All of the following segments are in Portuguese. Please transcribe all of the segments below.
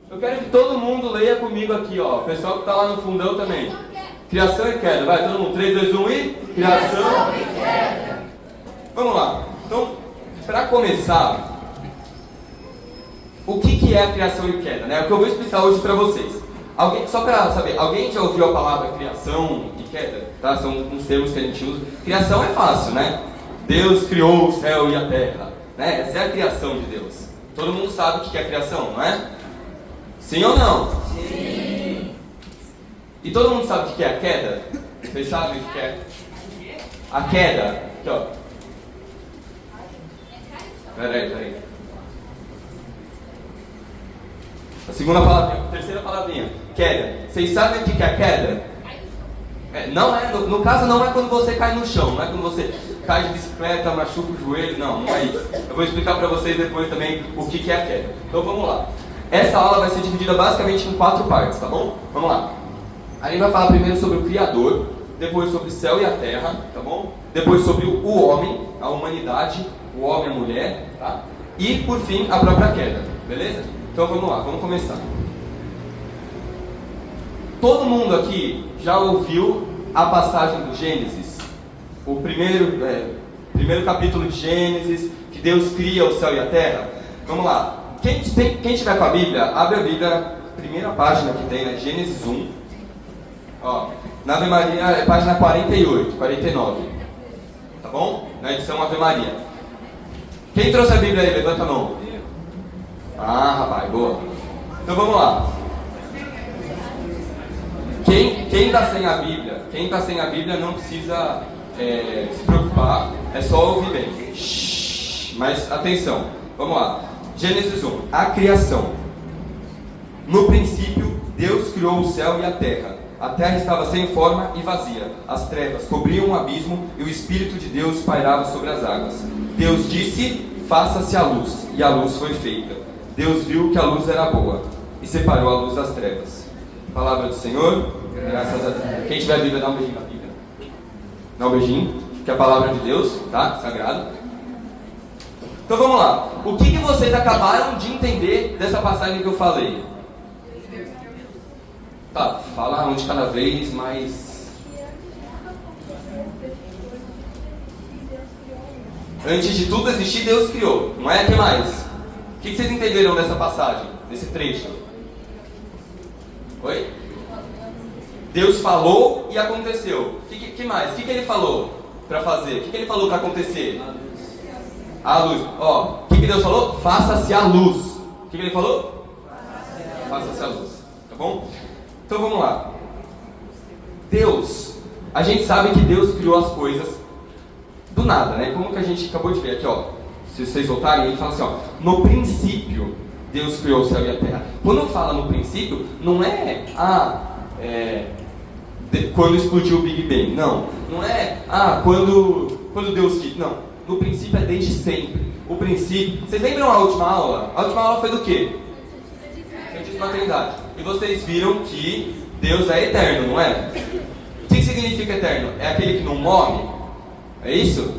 Eu quero que todo mundo leia comigo aqui, ó. O pessoal que está lá no fundão também. Criação e queda. Vai, todo mundo. 3, 2, 1 e... Criação e queda. Vamos lá. Então, para começar, o que é a criação e queda, né? É o que eu vou explicar hoje para vocês. Só para saber, alguém já ouviu a palavra criação e queda? Tá? São uns termos que a gente usa. Criação é fácil, né? Deus criou o céu e a terra, né? Essa é a criação de Deus. Todo mundo sabe o que é a criação, não é? Sim ou não? Sim. E todo mundo sabe o que é a queda? Vocês sabem o que é? A queda. Aqui, ó. Peraí. A segunda palavrinha, a terceira palavrinha. Queda. Vocês sabem o que é a queda? Não é, no caso não é quando você cai no chão, não é quando você cai de bicicleta, machuca o joelho, não é isso. Eu vou explicar para vocês depois também o que é a queda. Então vamos lá. Essa aula vai ser dividida basicamente em 4 partes, tá bom? Vamos lá. A gente vai falar primeiro sobre o Criador, depois sobre o céu e a terra, tá bom? Depois sobre o homem, a humanidade, o homem e a mulher, tá? E por fim a própria queda, beleza? Então vamos lá, vamos começar. Todo mundo aqui já ouviu a passagem do Gênesis? O primeiro capítulo de Gênesis, que Deus cria o céu e a terra? Vamos lá. Quem tiver com a Bíblia, abre a Bíblia, primeira página que tem, né? Gênesis 1. Ó, na Ave Maria é página 48, 49. Tá bom? Na edição Ave Maria. Quem trouxe a Bíblia aí? Levanta a mão. Ah, rapaz, boa. Então vamos lá. Quem está sem a Bíblia não precisa se preocupar, é só ouvir bem. Shhh, mas atenção, vamos lá. Gênesis 1, a criação. No princípio, Deus criou o céu e a terra. A terra estava sem forma e vazia. As trevas cobriam o abismo e o Espírito de Deus pairava sobre as águas. Deus disse, faça-se a luz, e a luz foi feita. Deus viu que a luz era boa e separou a luz das trevas. Palavra do Senhor, graças a Deus. Quem tiver a Bíblia, dá um beijinho na Bíblia. Dá um beijinho, que é a palavra de Deus, tá? Sagrado. Então vamos lá. O que vocês acabaram de entender dessa passagem que eu falei? Tá, fala um de cada vez, mas... Antes de tudo existir, Deus criou. Não é? O que mais? O que vocês entenderam dessa passagem? Desse trecho? Oi? Deus falou e aconteceu. O que mais? O que ele falou para fazer? O que ele falou para acontecer? A luz. Ó, o que Deus falou? Faça-se a luz. O que ele falou? Faça-se a luz. Tá bom? Então vamos lá. Deus, a gente sabe que Deus criou as coisas do nada, né? Como que a gente acabou de ver aqui, ó. Se vocês voltarem, ele fala assim, ó. No princípio, Deus criou o céu e a terra. Quando fala no princípio, não é quando explodiu o Big Bang. Não é quando Deus quis. Não. No princípio é desde sempre. O princípio... Vocês lembram a última aula? A última aula foi do quê? Santíssima Trindade. E vocês viram que Deus é eterno, não é? O que significa eterno? É aquele que não morre? É isso?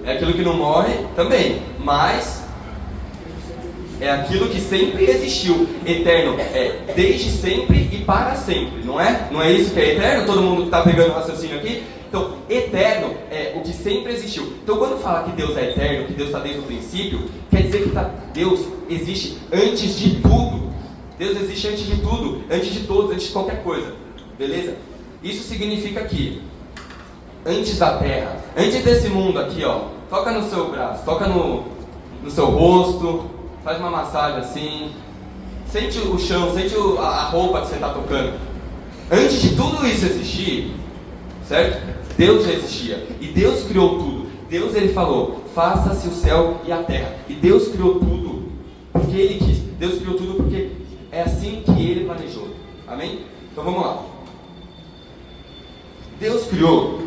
É aquilo que não morre também. Mas é aquilo que sempre existiu. Eterno é desde sempre e para sempre, não é? Não é isso que é eterno? Todo mundo que está pegando o raciocínio aqui? Então, eterno é o que sempre existiu. Então, quando fala que Deus é eterno, que Deus está desde o princípio, quer dizer que Deus existe antes de tudo. Deus existe antes de tudo, antes de todos, antes de qualquer coisa. Beleza? Isso significa que, antes da terra, antes desse mundo aqui, ó, toca no seu braço, toca no seu rosto, faz uma massagem assim, sente o chão, sente a roupa que você está tocando. Antes de tudo isso existir, certo? Deus já existia. E Deus criou tudo. Deus, ele falou, faça-se o céu e a terra. E Deus criou tudo porque ele quis. Deus criou tudo porque é assim que ele planejou. Amém? Então vamos lá. Deus criou.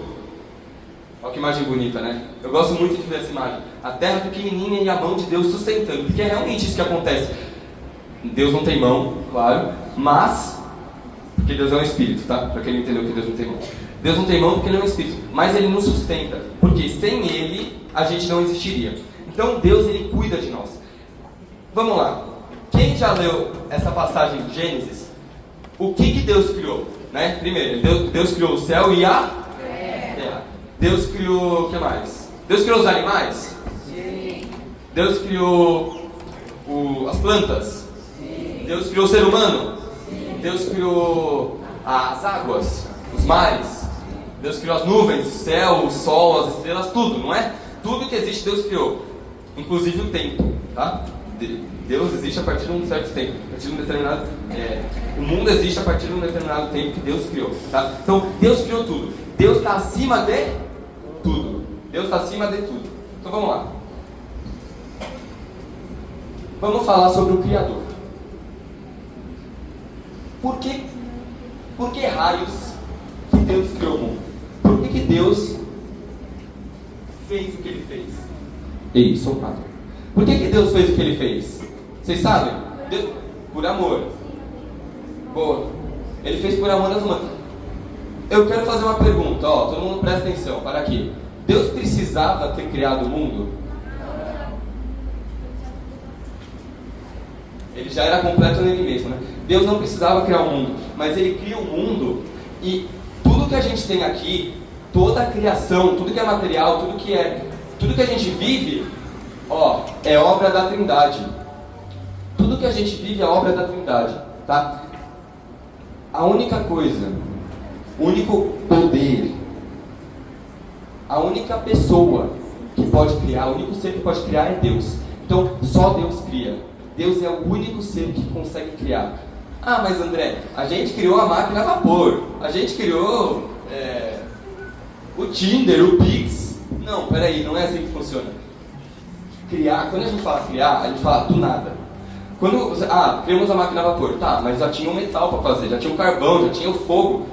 Olha que imagem bonita, né? Eu gosto muito de ver essa imagem. A terra pequenininha e a mão de Deus sustentando. Porque é realmente isso que acontece. Deus não tem mão, claro. Mas, porque Deus é um espírito, tá? Para quem não entendeu que Deus não tem mão. Deus não tem mão porque ele é um espírito, mas ele nos sustenta, porque sem ele a gente não existiria. Então Deus, ele cuida de nós. Vamos lá. Quem já leu essa passagem de Gênesis? O que Deus criou? Né? Primeiro, Deus criou o céu e a terra. Deus criou o que mais? Deus criou os animais? Sim. Deus criou as plantas? Sim. Deus criou o ser humano? Sim. Deus criou as águas, os mares? Deus criou as nuvens, o céu, o sol, as estrelas, tudo, não é? Tudo que existe Deus criou, inclusive o tempo, tá? Deus existe a partir de um certo tempo, a partir de um determinado... o mundo existe a partir de um determinado tempo que Deus criou, tá? Então, Deus criou tudo. Deus está acima de tudo. Deus está acima de tudo. Então, vamos lá. Vamos falar sobre o Criador. Por que raios que Deus criou o mundo? Por que Deus fez o que Ele fez? Ei, sou pato. Por que Deus fez o que Ele fez? Vocês sabem? Deus, por amor. Boa. Ele fez por amor às humanas. Eu quero fazer uma pergunta, todo mundo presta atenção, para aqui. Deus precisava ter criado o mundo? Ele já era completo nele mesmo, né? Deus não precisava criar o mundo, mas Ele cria o mundo e tudo que a gente tem aqui, toda a criação, tudo que é material, tudo que a gente vive, é obra da Trindade. Tudo que a gente vive é obra da Trindade, tá? A única coisa, o único poder, a única pessoa que pode criar, o único ser que pode criar é Deus. Então, só Deus cria. Deus é o único ser que consegue criar. Ah, mas André, a gente criou a máquina a vapor, a gente criou o Tinder, o Pix. Não, peraí, não é assim que funciona. Criar, quando a gente fala criar, a gente fala do nada. Criamos a máquina a vapor, tá, mas já tinha o metal para fazer, já tinha o carvão, já tinha o fogo.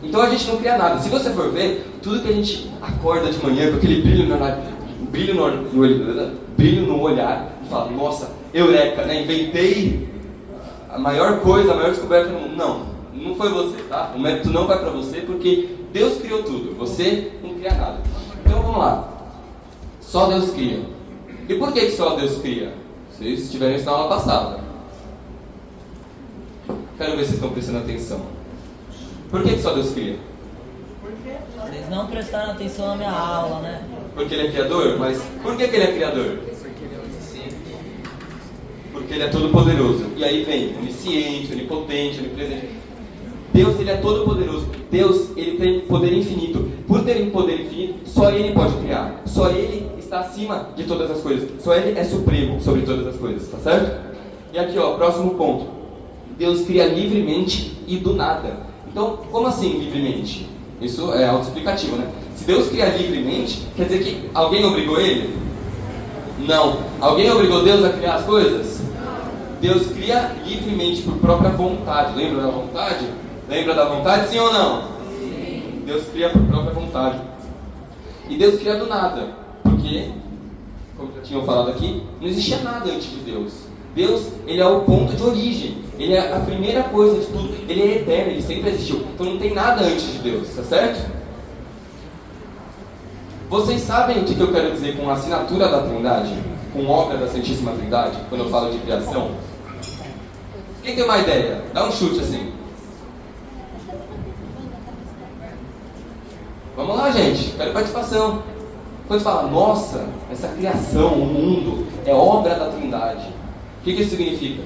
Então a gente não cria nada. Se você for ver, tudo que a gente acorda de manhã com aquele brilho no olhar, e fala, nossa, eureka, né? Inventei a maior coisa, a maior descoberta no mundo. Não foi você, tá? O mérito não vai para você, porque Deus criou tudo, você não cria nada. Então vamos lá. Só Deus cria. E por que só Deus cria? Vocês tiveram isso na aula passada. Quero ver se vocês estão prestando atenção. Por que só Deus cria? Vocês não prestaram atenção na minha aula, né? Porque Ele é criador? Mas por que Ele é criador? Porque Ele é todo poderoso. E aí vem onisciente, onipotente, onipresente. Deus, Ele é todo poderoso. Deus, Ele tem poder infinito. Por ter um poder infinito, só Ele pode criar. Só Ele está acima de todas as coisas. Só Ele é supremo sobre todas as coisas, tá certo? E aqui, próximo ponto. Deus cria livremente e do nada. Então, como assim livremente? Isso é autoexplicativo, né? Se Deus cria livremente, quer dizer que alguém obrigou Ele? Não. Alguém obrigou Deus a criar as coisas? Deus cria livremente por própria vontade. Lembra da vontade? Lembra da vontade, sim ou não? Sim. Deus cria por própria vontade. E Deus cria do nada. Porque, como já tinham falado aqui, não existia nada antes de Deus. Deus, Ele é o ponto de origem. Ele é a primeira coisa de tudo. Ele é eterno, Ele sempre existiu. Então não tem nada antes de Deus, tá certo? Vocês sabem o que eu quero dizer com a assinatura da Trindade? Com obra da Santíssima Trindade? Quando eu falo de criação? Quem tem uma ideia? Dá um chute assim. Vamos lá, gente. Quero participação. Quando fala, nossa, essa criação, o mundo, é obra da Trindade. O que isso significa?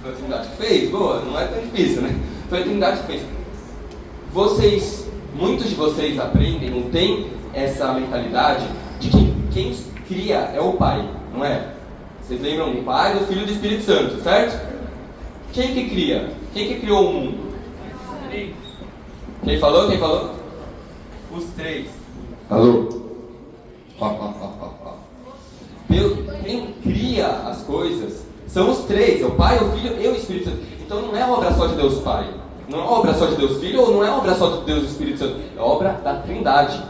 Foi a Trindade que fez? Boa, não é tão difícil, né? Foi a Trindade que fez. Muitos de vocês aprendem, não tem essa mentalidade de que quem cria é o Pai, não é? Vocês lembram do Pai, do Filho e do Espírito Santo, certo? Quem que cria? Quem que criou o mundo? Quem falou? Quem falou? Os três. Alô? Deus, quem cria as coisas são os três, é o Pai, o Filho e o Espírito Santo. Então não é obra só de Deus Pai, não é obra só de Deus Filho, ou não é obra só de Deus Espírito Santo, é obra da Trindade.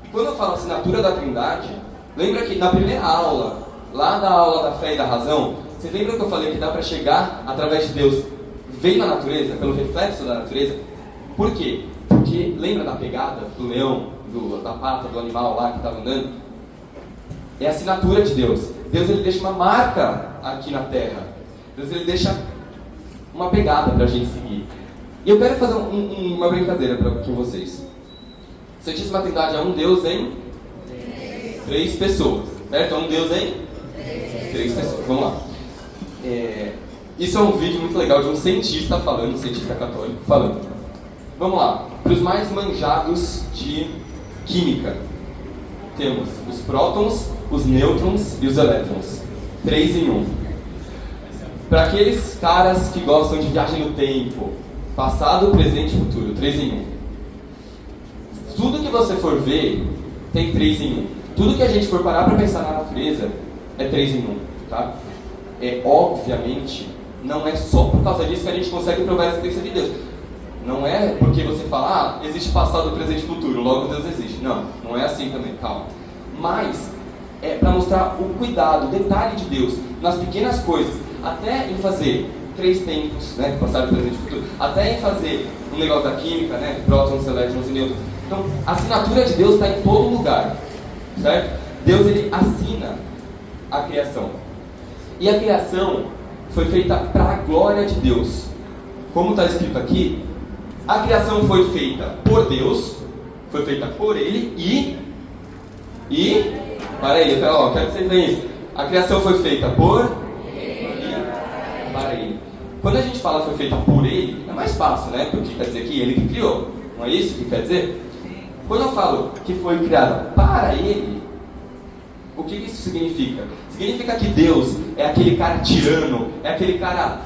E quando eu falo assinatura da Trindade, lembra que na primeira aula, lá da aula da fé e da razão, vocês lembram que eu falei que dá para chegar através de Deus, veio na natureza, pelo reflexo da natureza? Por quê? Porque lembra da pegada do leão, da pata do animal lá que estava andando? É a assinatura de Deus. Deus ele deixa uma marca aqui na terra. Deus ele deixa uma pegada para a gente seguir. E eu quero fazer uma brincadeira com vocês. Santíssima Trindade é um Deus em 3 pessoas, certo? É um Deus em 3 pessoas. Vamos lá. Isso é um vídeo muito legal de um cientista falando, um cientista católico falando. Vamos lá. Para os mais manjados de química, temos os prótons, os nêutrons e os elétrons. 3 em 1. Para aqueles caras que gostam de viagem no tempo, passado, presente e futuro, 3 em 1. Tudo que você for ver tem 3 em 1. Tudo que a gente for parar para pensar na natureza é 3 em 1, tá? Obviamente, não é só por causa disso que a gente consegue provar a existência de Deus. Não é porque você fala, existe passado, presente e futuro, logo Deus existe. Não, não é assim também, calma. Mas é para mostrar o cuidado, o detalhe de Deus nas pequenas coisas, até em fazer 3 tempos, né, passado, presente e futuro, até em fazer um negócio da química, né, prótons, elétrons e nêutrons. Então, a assinatura de Deus está em todo lugar, certo? Deus ele assina a criação. E a criação foi feita para a glória de Deus. Como está escrito aqui, a criação foi feita por Deus, foi feita por Ele para Ele, quero que vocês vejam isso. A criação foi feita por e para Ele. Quando a gente fala foi feita por Ele, é mais fácil, né? Porque quer dizer que Ele que criou, não é isso que quer dizer? Quando eu falo que foi criada para Ele, o que isso significa? Significa que Deus é aquele cara tirano, é aquele cara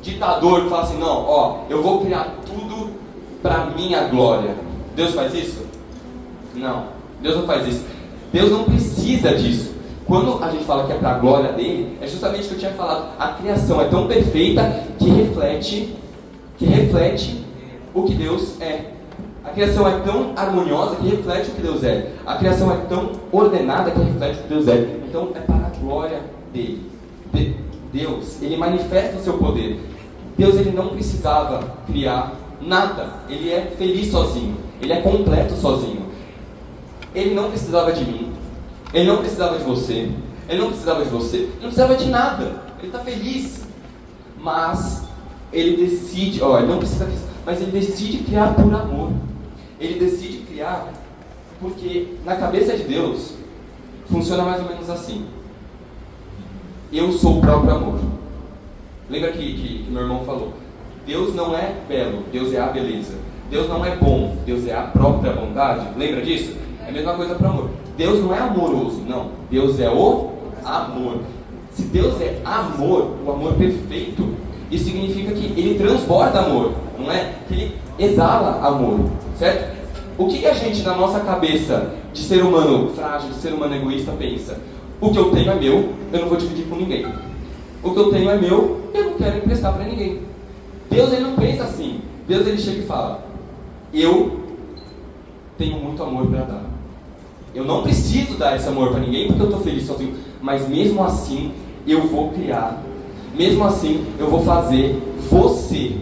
ditador que fala assim, não, eu vou criar tudo para minha glória. Deus faz isso? Não, Deus não faz isso. Deus não precisa disso. Quando a gente fala que é para a glória dele, é justamente o que eu tinha falado. A criação é tão perfeita que reflete o que Deus é. A criação é tão harmoniosa que reflete o que Deus é. A criação é tão ordenada que reflete o que Deus é. Então é para a glória dele. Deus, ele manifesta o seu poder. Deus, ele não precisava criar nada. Ele é feliz sozinho. Ele é completo sozinho. Ele não precisava de mim. Ele não precisava de você. Ele não precisava de você. Ele não precisava de nada. Ele está feliz. Mas ele decide, ele não precisa disso, mas ele decide criar por amor. Ele decide criar porque na cabeça de Deus funciona mais ou menos assim. Eu sou o próprio amor. Lembra que meu irmão falou? Deus não é belo, Deus é a beleza. Deus não é bom, Deus é a própria bondade. Lembra disso? É a mesma coisa para amor. Deus não é amoroso, não. Deus é o amor. Se Deus é amor, o amor perfeito, isso significa que ele transborda amor, não é? Que ele exala amor, certo? O que a gente, na nossa cabeça de ser humano frágil, de ser humano egoísta, pensa? O que eu tenho é meu, eu não vou dividir com ninguém. O que eu tenho é meu, eu não quero emprestar para ninguém. Deus, ele não pensa assim. Deus, ele chega e fala, eu tenho muito amor para dar. Eu não preciso dar esse amor para ninguém porque eu estou feliz sozinho. Mas mesmo assim, eu vou criar. Mesmo assim, eu vou fazer você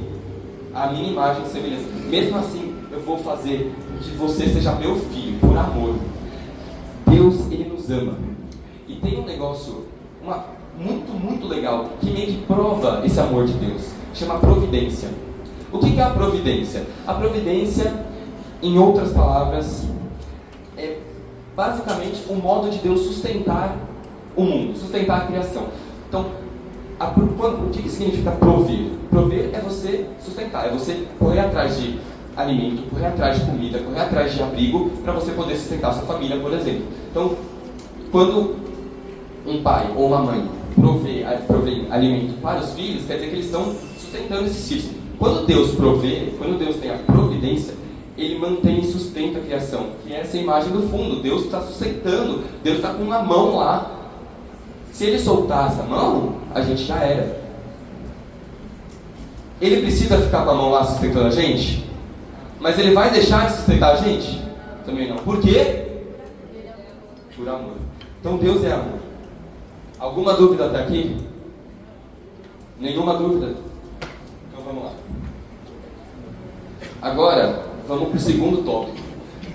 a minha imagem e semelhança. Mesmo assim, eu vou fazer que você seja meu filho, por amor. Deus, ele nos ama. E tem um negócio muito legal que meio que prova esse amor de Deus. Chama providência. O que é a providência? A providência, em outras palavras, é basicamente o modo de Deus sustentar o mundo, sustentar a criação. Então, o que significa prover? Prover é você sustentar, é você correr atrás de alimento, correr atrás de comida, correr atrás de abrigo para você poder sustentar sua família, por exemplo. Então, quando um pai ou uma mãe provê alimento para os filhos, quer dizer que eles estão sustentando esses filhos. Quando Deus provê, quando Deus tem a providência, ele mantém e sustenta a criação, que é essa imagem do fundo. Deus está sustentando, Deus está com uma mão lá. Se ele soltar essa mão, a gente já era. Ele precisa ficar com a mão lá sustentando a gente? Mas ele vai deixar de sustentar a gente? Também não. Por quê? Por amor. Então Deus é amor. Alguma dúvida até aqui? Nenhuma dúvida? Então vamos lá. Agora, vamos para o segundo tópico.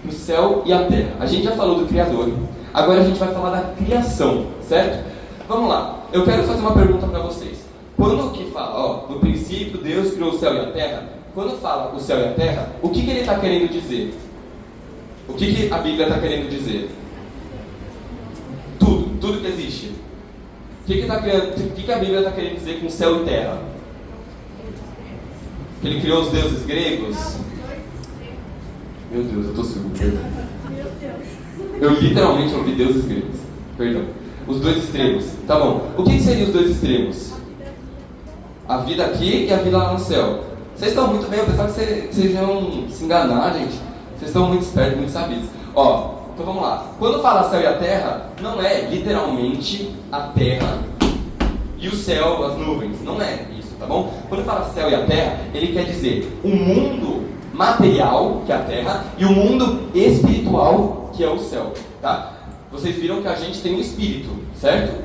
O céu e a terra. A gente já falou do Criador. Agora a gente vai falar da criação, certo? Vamos lá. Eu quero fazer uma pergunta para vocês. Quando que fala, no princípio Deus criou o céu e a terra, quando fala o céu e a terra, o que ele está querendo dizer? O que a Bíblia está querendo dizer? Tudo que existe. O que a Bíblia está querendo dizer com céu e terra? Que ele criou os deuses gregos? Meu Deus, eu estou surdo, perdão. Eu literalmente ouvi deuses gregos. Perdão. Os dois extremos. Tá bom. O que seriam os dois extremos? A vida aqui e a vida lá no céu. Vocês estão muito bem, eu pensava que vocês iam se enganar, gente. Vocês estão muito espertos, muito sabidos. Então vamos lá. Quando fala céu e a terra, não é literalmente a terra e o céu, as nuvens. Não é isso, tá bom? Quando fala céu e a terra, ele quer dizer o mundo material, que é a terra, e o mundo espiritual, que é o céu, tá? Vocês viram que a gente tem um espírito, certo?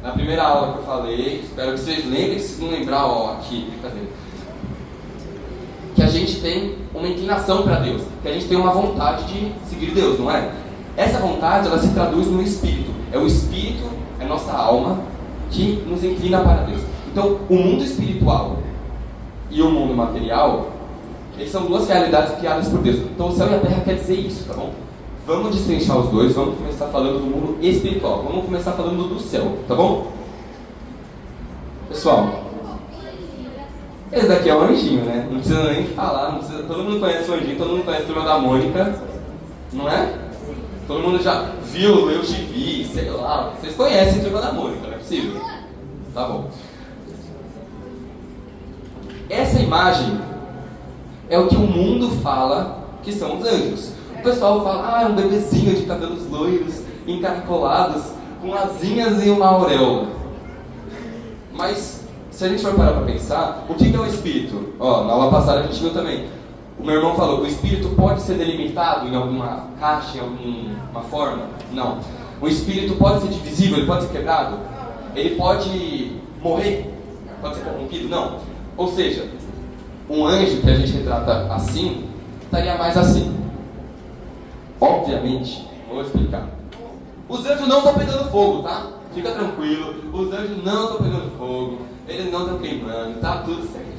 Na primeira aula que eu falei, espero que vocês lembrem, se vocês não lembrar, aqui, que a gente tem uma inclinação para Deus, que a gente tem uma vontade de seguir Deus, não é? Essa vontade, ela se traduz no espírito. É o espírito, é a nossa alma, que nos inclina para Deus. Então, o mundo espiritual e o mundo material, eles são duas realidades criadas por Deus. Então, o céu e a terra quer dizer isso, tá bom? Vamos destrinchar os dois, vamos começar falando do mundo espiritual. Vamos começar falando do céu, tá bom? Pessoal, esse daqui é o anjinho, né? Não precisa nem falar, todo mundo conhece o anjinho, todo mundo conhece a Turma da Mônica, não é? Todo mundo já viu, eu te vi, sei lá. Vocês conhecem a Turma da Mônica, não é possível? Tá bom. Essa imagem é o que o mundo fala que são os anjos. O pessoal fala, é um bebezinho de cabelos loiros, encaracolados, com asinhas e uma auréola. Mas, se a gente for parar para pensar, o que é o espírito? Na aula passada a gente viu também. O meu irmão falou, o espírito pode ser delimitado em alguma caixa, em alguma forma? Não. O espírito pode ser divisível, ele pode ser quebrado? Ele pode morrer? Pode ser corrompido? Não. Ou seja, um anjo que a gente retrata assim, estaria mais assim. Obviamente, vou explicar. Os anjos não estão pegando fogo, tá? Fica tranquilo, os anjos não estão pegando fogo, eles não estão queimando, tá tudo certo.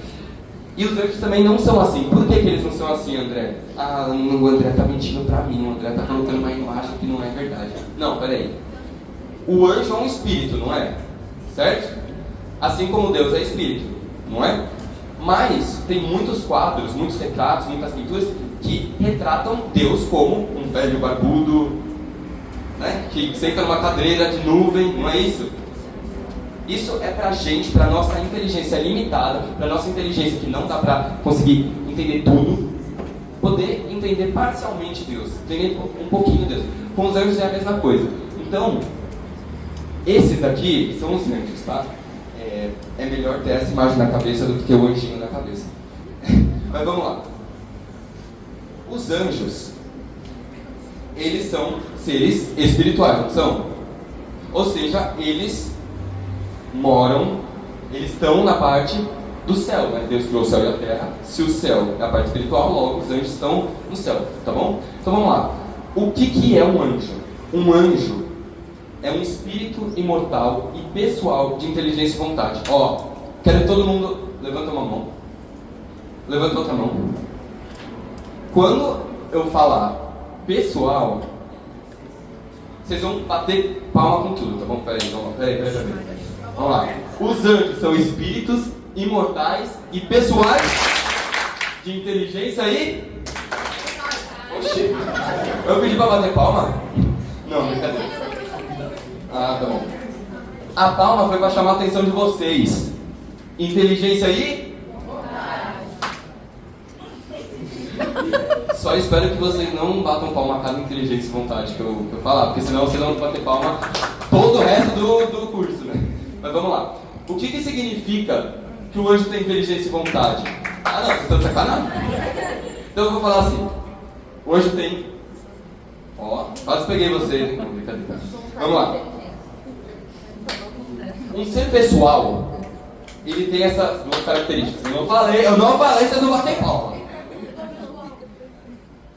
E os anjos também não são assim. Por que eles não são assim, André? O André está mentindo pra mim, o André está colocando uma imagem que não é verdade. Não, peraí. O anjo é um espírito, não é? Certo? Assim como Deus é espírito, não é? Mas tem muitos quadros, muitos retratos, muitas pinturas que retratam Deus como um velho barbudo, né? Que senta numa cadeira de nuvem, não é isso? Isso é pra gente, pra nossa inteligência limitada, pra nossa inteligência que não dá pra conseguir entender tudo, poder entender parcialmente Deus, entender um pouquinho Deus. Com os anjos é a mesma coisa. Então, esses daqui são os anjos, tá? É melhor ter essa imagem na cabeça do que o anjinho na cabeça. Mas vamos lá. Os anjos, eles são seres espirituais, não são? Ou seja, eles estão na parte do céu, né? Deus criou o céu e a terra. Se o céu é a parte espiritual, logo os anjos estão no céu, tá bom? Então vamos lá. O que é um anjo? Um anjo é um espírito imortal e pessoal de inteligência e vontade. Quero todo mundo... Levanta uma mão. Levanta outra mão. Quando eu falar pessoal, vocês vão bater palma com tudo, tá bom? Peraí. Vamos lá. Os anjos são espíritos imortais e pessoais de inteligência e... Oxi. Eu pedi pra bater palma? Não, brincadeira. Tá bom. A palma foi para chamar a atenção de vocês. Inteligência aí? Só espero que vocês não batam palma a cada inteligência e vontade que eu falar, porque senão vocês vão bater palma todo o resto do curso, né? Mas vamos lá. O que significa que o anjo tem inteligência e vontade? Não, vocês estão de sacanagem. Então eu vou falar assim. O anjo tem... quase peguei vocês, hein? Não, brincadeira. Vamos lá. Um ser pessoal, ele tem essas duas características. Eu não falei, vocês não batem palma.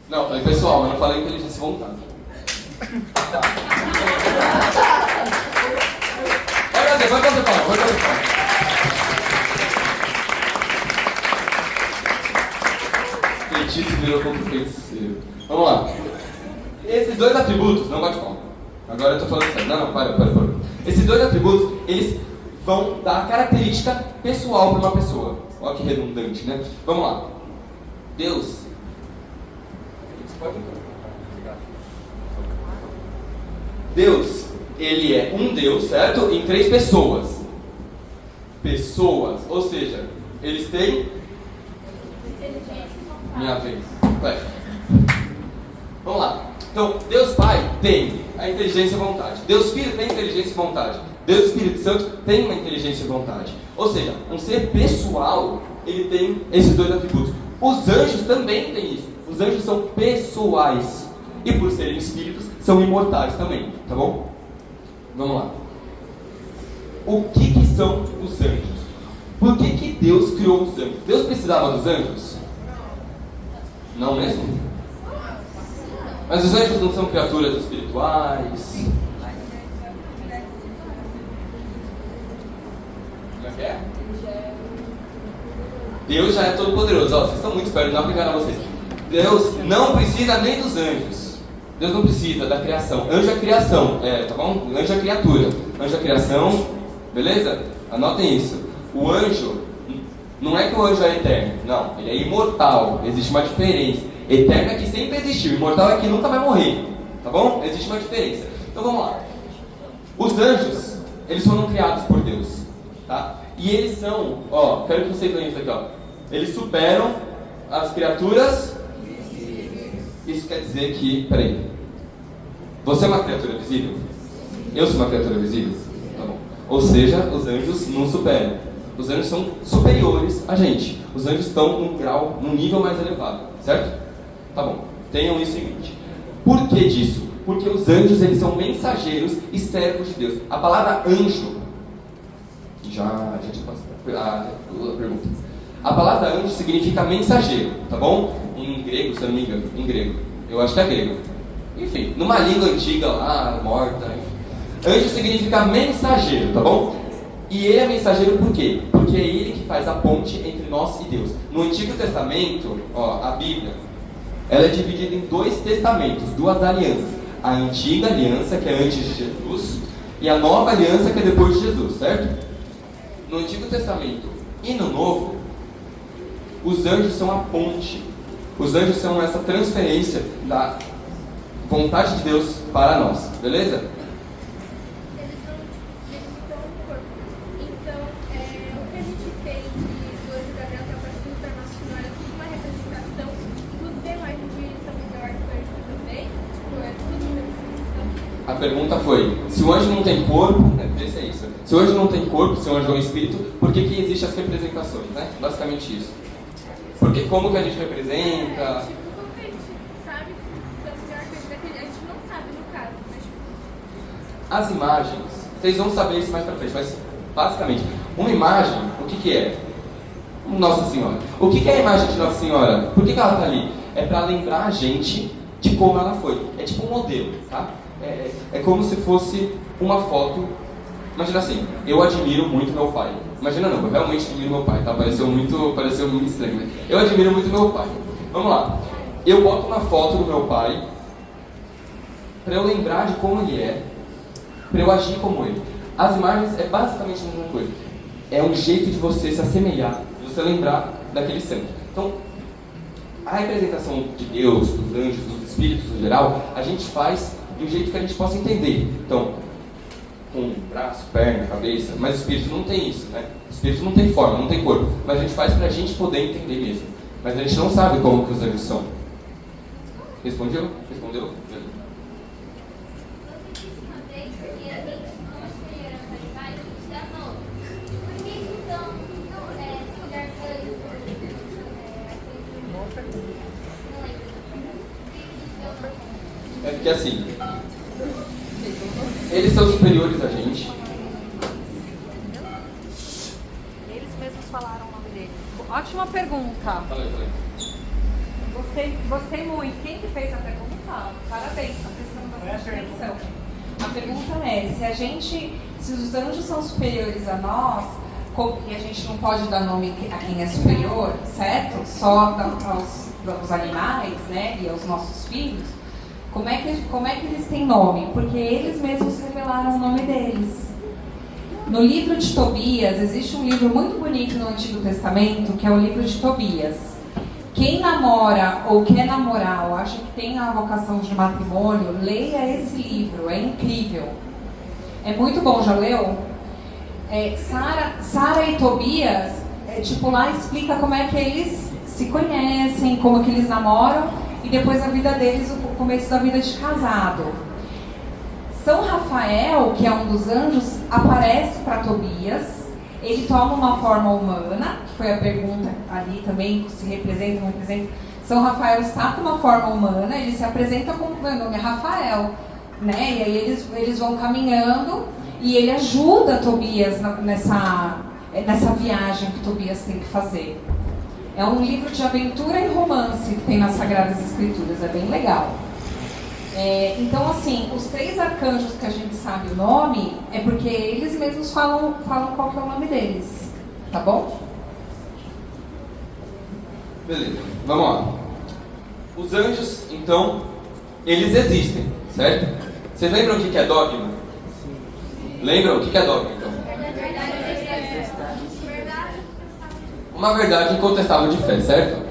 Não, eu falei pessoal, mas não falei inteligência e vontade. virou contra o feiticeiro. Vamos lá. Esses dois atributos, não bate palma. Agora eu tô falando sério. Não, para. Esses dois atributos, eles vão dar característica pessoal para uma pessoa. Olha que redundante, né? Vamos lá. Deus. Deus, ele é um Deus, certo? Em 3 pessoas. Pessoas, ou seja, eles têm... Minha vez. Vai. Vamos lá. Então, Deus Pai tem a inteligência e a vontade. Deus Filho tem inteligência e vontade. Deus Espírito Santo tem uma inteligência e vontade. Ou seja, um ser pessoal, ele tem esses 2 atributos. Os anjos também têm isso. Os anjos são pessoais. E por serem espíritos, são imortais também. Tá bom? Vamos lá. O que são os anjos? Por que Deus criou os anjos? Deus precisava dos anjos? Não mesmo? Mas os anjos não são criaturas espirituais? Como é? Deus já é todo poderoso. Vocês estão muito espertos, não aplicar a vocês. Deus não precisa nem dos anjos. Deus não precisa da criação. Anjo é criação, tá bom? Anjo é criatura. Anjo é criação, beleza? Anotem isso. O anjo, não é que o anjo é eterno. Não, ele é imortal. Existe uma diferença. Eterno é que sempre existiu. Imortal é que nunca vai morrer. Tá bom? Existe uma diferença. Então vamos lá. Os anjos, eles foram criados por Deus. Tá? E eles são, quero que vocês vejam isso aqui, eles superam as criaturas. Isso quer dizer que, peraí, você é uma criatura visível? Eu sou uma criatura visível? Tá bom. Ou seja, os anjos não superam. Os anjos são superiores a gente. Os anjos estão num nível mais elevado, certo? Tá bom, tenham isso em mente. Por que disso? Porque os anjos, eles são mensageiros e servos de Deus. A palavra anjo, a gente passa a pergunta. A palavra anjo significa mensageiro, tá bom? Em grego, se eu não me engano, em grego. Eu acho que é grego. Enfim, numa língua antiga lá, morta, enfim. Anjo significa mensageiro, tá bom? E ele é mensageiro por quê? Porque é ele que faz a ponte entre nós e Deus. No Antigo Testamento, a Bíblia, ela é dividida em 2 testamentos, 2 alianças. A antiga aliança, que é antes de Jesus, e a nova aliança, que é depois de Jesus, certo? No Antigo Testamento e no Novo, os anjos são a ponte. Os anjos são essa transferência da vontade de Deus para nós, beleza? Eles estão no corpo. Então, o que a gente tem do anjo Gabriel, que é a parte internacional, é tudo uma representação dos demais de São Miguel Arcanjo também. É tudo uma representação. A pergunta foi, se o anjo não tem corpo, esse é isso. Se o anjo não tem corpo, se o anjo é um espírito, por que existem as representações, né? Basicamente isso. Porque como que a gente representa? Como que a gente sabe que São Miguel Arcanjo daquele, a gente não sabe no caso, mas As imagens, vocês vão saber isso mais pra frente, mas basicamente, uma imagem, o que é? Nossa Senhora. O que é a imagem de Nossa Senhora? Por que ela está ali? É para lembrar a gente de como ela foi. É tipo um modelo, tá? É como se fosse uma foto. Imagina assim, eu admiro muito meu pai. Imagina não, eu realmente admiro meu pai, tá? Pareceu muito estranho, né? Eu admiro muito meu pai. Vamos lá. Eu boto uma foto do meu pai para eu lembrar de como ele é, para eu agir como ele. As imagens é basicamente a mesma coisa. É um jeito de você se assemelhar, de você lembrar daquele santo. Então, a representação de Deus, dos anjos, dos espíritos no geral, a gente faz de um jeito que a gente possa entender. Então, com braço, perna, cabeça, mas o espírito não tem isso, né? O espírito não tem forma, não tem corpo, mas a gente faz pra gente poder entender mesmo. Mas a gente não sabe como que os anjos são. Respondeu? Respondeu? É porque assim, eles são superiores a gente. Eles mesmos falaram o nome deles. Ótima pergunta. Falei. Gostei muito. Quem que fez a pergunta? Parabéns, tá prestando bastante atenção. A pergunta é, se os anjos são superiores a nós, e a gente não pode dar nome a quem é superior, certo? Só os animais, né, e aos nossos filhos, como é que eles têm nome? Porque eles mesmos revelaram o nome deles. No livro de Tobias, existe um livro muito bonito no Antigo Testamento, que é o livro de Tobias. Quem namora ou quer namorar, ou acha que tem a vocação de matrimônio, leia esse livro, é incrível. É muito bom, já leu? Sara e Tobias, lá explica como é que eles se conhecem, como que eles namoram, e depois a vida deles, o começo da vida de casado. São Rafael, que é um dos anjos, aparece para Tobias. Ele toma uma forma humana, que foi a pergunta ali também, se representa, não representa. São Rafael está com uma forma humana, ele se apresenta como, meu nome é Rafael, né? E aí eles vão caminhando e ele ajuda Tobias nessa viagem que Tobias tem que fazer. É um livro de aventura e romance que tem nas Sagradas Escrituras, é bem legal. Então, assim, os 3 arcanjos que a gente sabe o nome é porque eles mesmos falam qual que é o nome deles, tá bom? Beleza, vamos lá. Os anjos, então, eles existem, certo? Vocês lembram o que é dogma? Lembram o que é dogma, então? Uma verdade incontestável de fé, certo?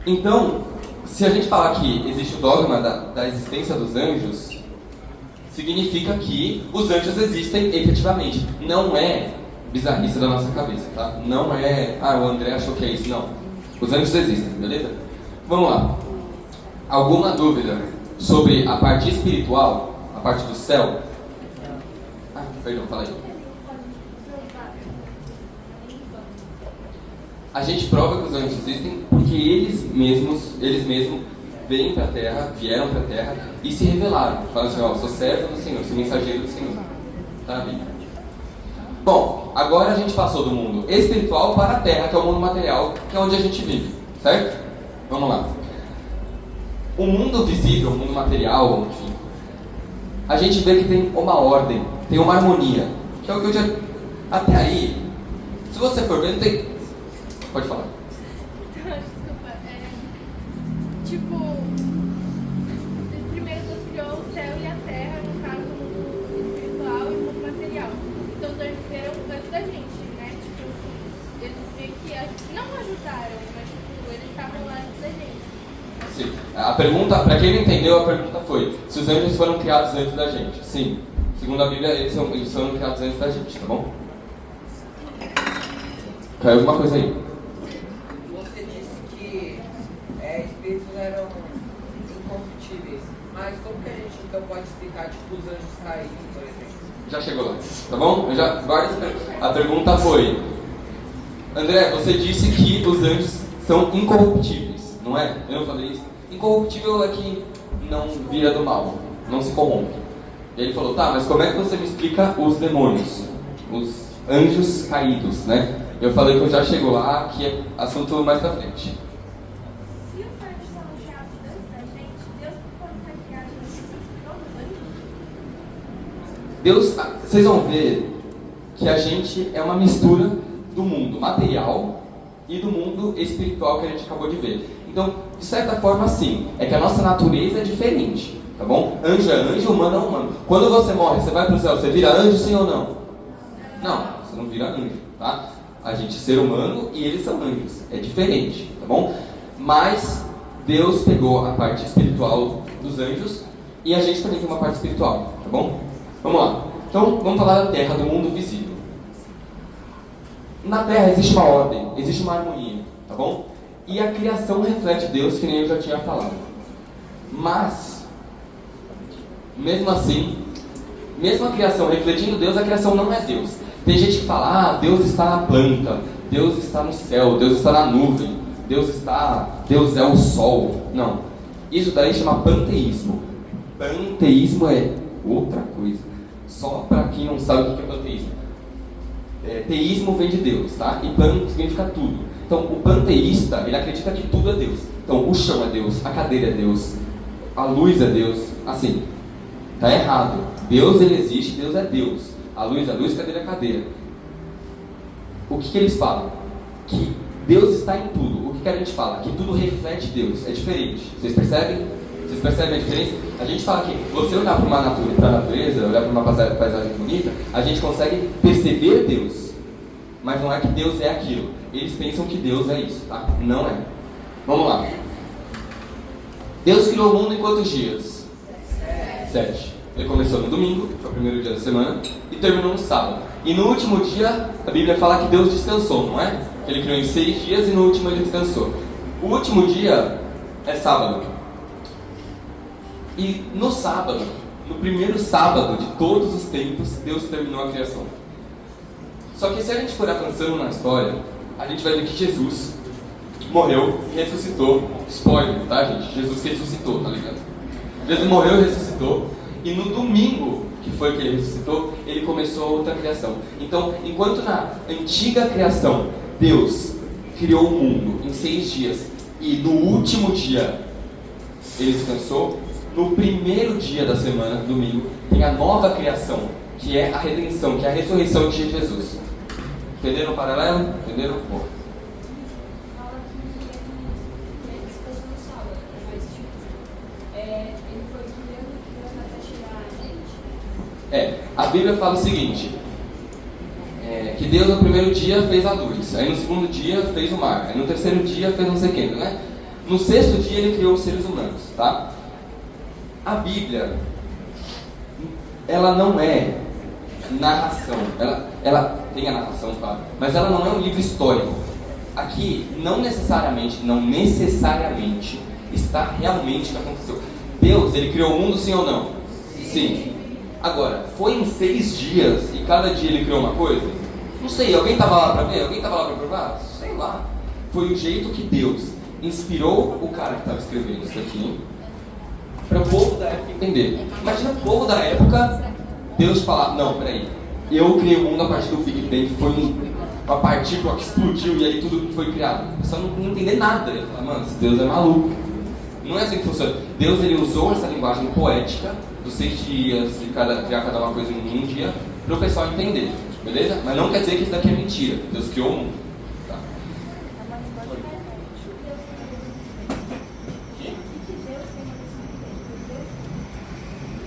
Então, se a gente falar que existe o dogma da existência dos anjos, significa que os anjos existem efetivamente. Não é bizarrice da nossa cabeça, tá? Não é, o André achou que é isso, não. Os anjos existem, beleza? Vamos lá. Alguma dúvida sobre a parte espiritual, a parte do céu? Perdão, fala aí. A gente prova que os anjos existem porque eles mesmos vieram para a Terra e se revelaram. Falaram assim, sou servo do Senhor, sou mensageiro do Senhor. Tá, Bíblia? Bom, agora a gente passou do mundo espiritual para a Terra, que é o mundo material, que é onde a gente vive, certo? Vamos lá. O mundo visível, o mundo material, enfim, a gente vê que tem uma ordem, tem uma harmonia, que é o que eu já... Até aí, se você for ver, não tem... Pode falar. Desculpa, primeiro Deus criou o céu e a terra, no caso, o mundo espiritual e o mundo material. Então os anjos vieram antes da gente, né? Eles meio que não ajudaram, mas eles estavam lá antes da gente. Sim. A pergunta, para quem não entendeu, a pergunta foi se os anjos foram criados antes da gente. Sim. Segundo a Bíblia, eles foram criados antes da gente, tá bom? Caiu alguma coisa aí? Espíritos eram incorruptíveis. Mas como que a gente então pode explicar os anjos caídos, por exemplo? Já chegou lá, tá bom? A pergunta foi: André, você disse que os anjos são incorruptíveis, não é? Eu não falei isso? Incorruptível é que não vira do mal, não se corrompe. E ele falou, tá, mas como é que você me explica os demônios? Os anjos caídos, né? Eu falei que eu já chego lá, que é assunto mais pra frente. Deus, vocês vão ver que a gente é uma mistura do mundo material e do mundo espiritual que a gente acabou de ver. Então, de certa forma, sim, é que a nossa natureza é diferente, tá bom? Anjo é anjo, humano é humano. Quando você morre, você vai para o céu, você vira anjo, sim ou não? Não, você não vira anjo, tá? A gente é ser humano e eles são anjos, é diferente, tá bom? Mas Deus pegou a parte espiritual dos anjos e a gente também tem uma parte espiritual, tá bom? Vamos lá. Então, vamos falar da Terra, do mundo visível. Na Terra existe uma ordem, existe uma harmonia, tá bom? E a criação reflete Deus, que nem eu já tinha falado. Mas, mesmo assim, mesmo a criação refletindo Deus, a criação não é Deus. Tem gente que fala, Deus está na planta, Deus está no céu, Deus está na nuvem, Deus é o sol. Não. Isso daí chama panteísmo. Panteísmo é outra coisa. Só para quem não sabe o que é panteísmo. Teísmo vem de Deus, tá? E pan significa tudo. Então, o panteísta, ele acredita que tudo é Deus. Então, o chão é Deus, a cadeira é Deus, a luz é Deus. Assim, tá errado. Deus, ele existe, Deus é Deus. A luz é luz, cadeira é cadeira. O que eles falam? Que Deus está em tudo. O que que a gente fala? Que tudo reflete Deus. É diferente. Vocês percebem? Vocês percebem a diferença? A gente fala que você olhar para a natureza, olhar para uma paisagem bonita, a gente consegue perceber Deus. Mas não é que Deus é aquilo. Eles pensam que Deus é isso, tá? Não é. Vamos lá. Deus criou o mundo em quantos dias? 7. Ele começou no domingo, que é o primeiro dia da semana, e terminou no sábado. E no último dia, a Bíblia fala que Deus descansou, não é? Que Ele criou em 6 dias e no último Ele descansou. O último dia é sábado. E no sábado, no primeiro sábado de todos os tempos, Deus terminou a criação. Só que se a gente for avançando na história, a gente vai ver que Jesus morreu e ressuscitou. Spoiler, tá, gente? Jesus ressuscitou, tá ligado? Jesus morreu e ressuscitou. E no domingo, que foi que ele ressuscitou, ele começou outra criação. Então, enquanto na antiga criação, Deus criou o mundo em 6 dias, e no último dia ele descansou, no primeiro dia da semana, domingo, tem a nova criação, que é a redenção, que é a ressurreição de Jesus. Entenderam o paralelo? Entenderam? Bom. Fala que ele descansou no sábado, mas tipo, ele foi criando até chegar a gente. A Bíblia fala o seguinte, que Deus no primeiro dia fez a luz, aí no segundo dia fez o mar, aí no terceiro dia fez não sei o que, né? No sexto dia ele criou os seres humanos, tá? A Bíblia, ela não é narração, ela tem a narração, claro, mas ela não é um livro histórico. Aqui, não necessariamente está realmente o que aconteceu. Deus, ele criou o mundo, sim ou não? Sim. Agora, foi em 6 dias e cada dia ele criou uma coisa? Não sei, alguém estava lá para ver? Alguém estava lá para provar? Sei lá. Foi o jeito que Deus inspirou o cara que estava escrevendo isso aqui para o povo da época entender. Imagina o povo da época, Deus falar, não, peraí, eu criei o mundo a partir do Big Bang, que foi uma partícula que explodiu e aí tudo foi criado. Você não entender nada. Ele fala, mano, esse Deus é maluco. Não é assim que funciona. Deus, ele usou essa linguagem poética dos 6 dias, de criar cada uma coisa em um dia, para o pessoal entender, beleza? Mas não quer dizer que isso daqui é mentira. Deus criou o mundo. Tá?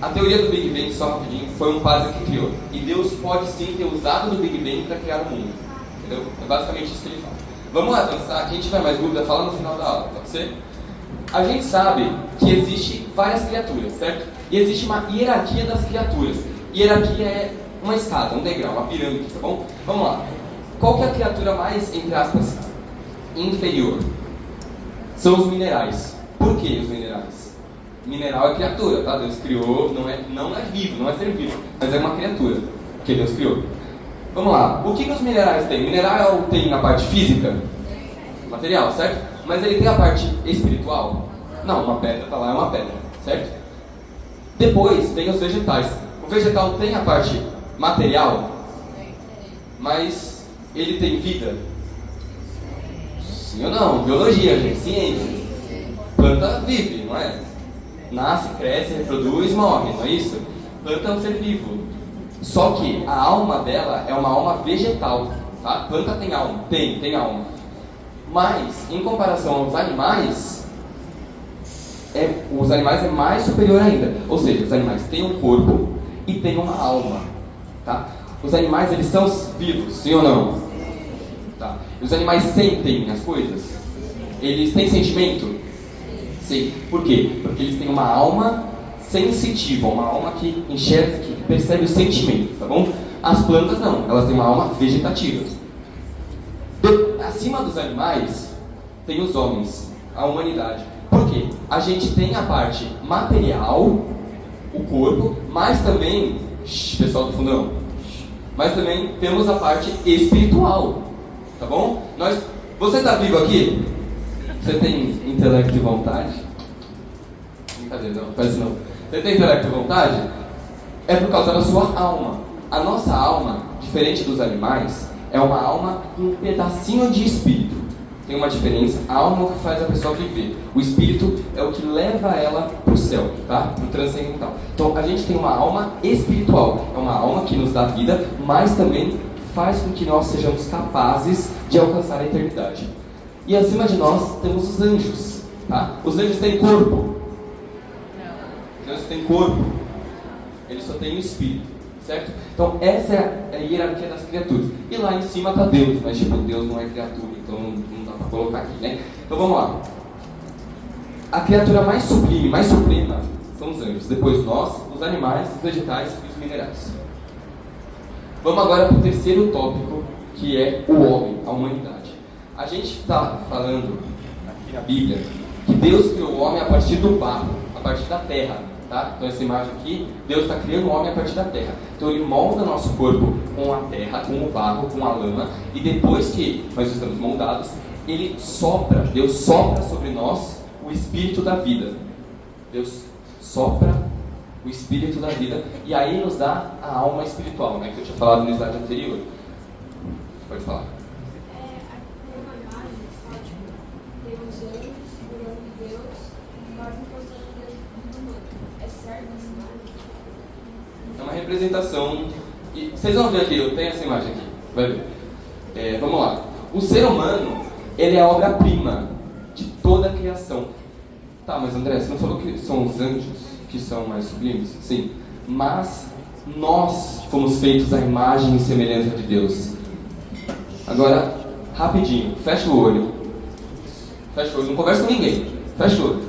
A teoria do Big Bang, só rapidinho, foi um padre que criou. E Deus pode sim ter usado do Big Bang para criar o mundo. Entendeu? É basicamente isso que ele fala. Vamos avançar. Quem tiver mais dúvida, fala no final da aula, pode ser? A gente sabe que existe várias criaturas, certo? E existe uma hierarquia das criaturas. Hierarquia é uma escada, um degrau, uma pirâmide, tá bom? Vamos lá. Qual que é a criatura mais, entre aspas, inferior? São os minerais. Por que os minerais? Mineral é criatura, tá? Deus criou, não é vivo, não é ser vivo, mas é uma criatura que Deus criou. Vamos lá. O que os minerais têm? Mineral tem a parte física? Material, certo? Mas ele tem a parte espiritual? Não, uma pedra tá lá, é uma pedra, certo? Depois tem os vegetais. O vegetal tem a parte material, mas ele tem vida? Sim ou não? Biologia, gente, ciência. Planta vive, não é? Nasce, cresce, reproduz, morre, não é isso? Planta é um ser vivo. Só que a alma dela é uma alma vegetal, tá? Planta tem alma, tem alma. Mas, em comparação aos animais, os animais é mais superior ainda. Ou seja, os animais têm um corpo e têm uma alma, tá? Os animais, eles são vivos, sim ou não? Tá. Os animais sentem as coisas? Eles têm sentimento? Sim. Por quê? Porque eles têm uma alma sensitiva, uma alma que enxerga, que percebe o sentimento, tá bom? As plantas não, elas têm uma alma vegetativa. Acima dos animais, tem os homens, a humanidade. Por quê? A gente tem a parte material, o corpo, mas também, pessoal do fundão, mas também temos a parte espiritual, tá bom? Você está vivo aqui? Você tem intelecto e vontade? Brincadeira, não, faz isso não. Você tem intelecto e vontade? É por causa da sua alma. A nossa alma, diferente dos animais, é uma alma com um pedacinho de espírito. Tem uma diferença. A alma é o que faz a pessoa viver. O espírito é o que leva ela para o céu, tá? Para o transcendental. Então a gente tem uma alma espiritual. É uma alma que nos dá vida, mas também faz com que nós sejamos capazes de alcançar a eternidade. E acima de nós temos os anjos, tá? Os anjos têm corpo. Os anjos têm corpo. Eles só têm o espírito, certo? Então essa é a hierarquia das criaturas. E lá em cima está Deus, mas tipo, Deus não é criatura, então não dá para colocar aqui, né? Então vamos lá. A criatura mais sublime, mais suprema, são os anjos. Depois nós, os animais, os vegetais e os minerais. Vamos agora para o terceiro tópico, que é o homem, a humanidade. A gente está falando aqui na Bíblia que Deus criou o homem a partir do barro, a partir da terra, tá? Então essa imagem aqui, Deus está criando o homem a partir da terra. Então Ele molda nosso corpo com a terra, com o barro, com a lama, e depois que nós estamos moldados, Ele sopra, Deus sopra sobre nós o espírito da vida. Deus sopra o espírito da vida, e aí nos dá a alma espiritual, né? Que eu tinha falado no slide anterior. Pode falar. Uma imagem só, tipo, tem os anjos segurando Deus, nós encostando Deus no humano. É certo essa imagem? É uma representação. E vocês vão ver aqui, eu tenho essa imagem aqui. Vai ver. Vamos lá. O ser humano, ele é a obra-prima de toda a criação. Tá, mas André, você não falou que são os anjos que são mais sublimes? Sim. Mas nós fomos feitos à imagem e semelhança de Deus. Agora, rapidinho, fecha o olho. Fecha o olho, não conversa com ninguém. Fecha o olho.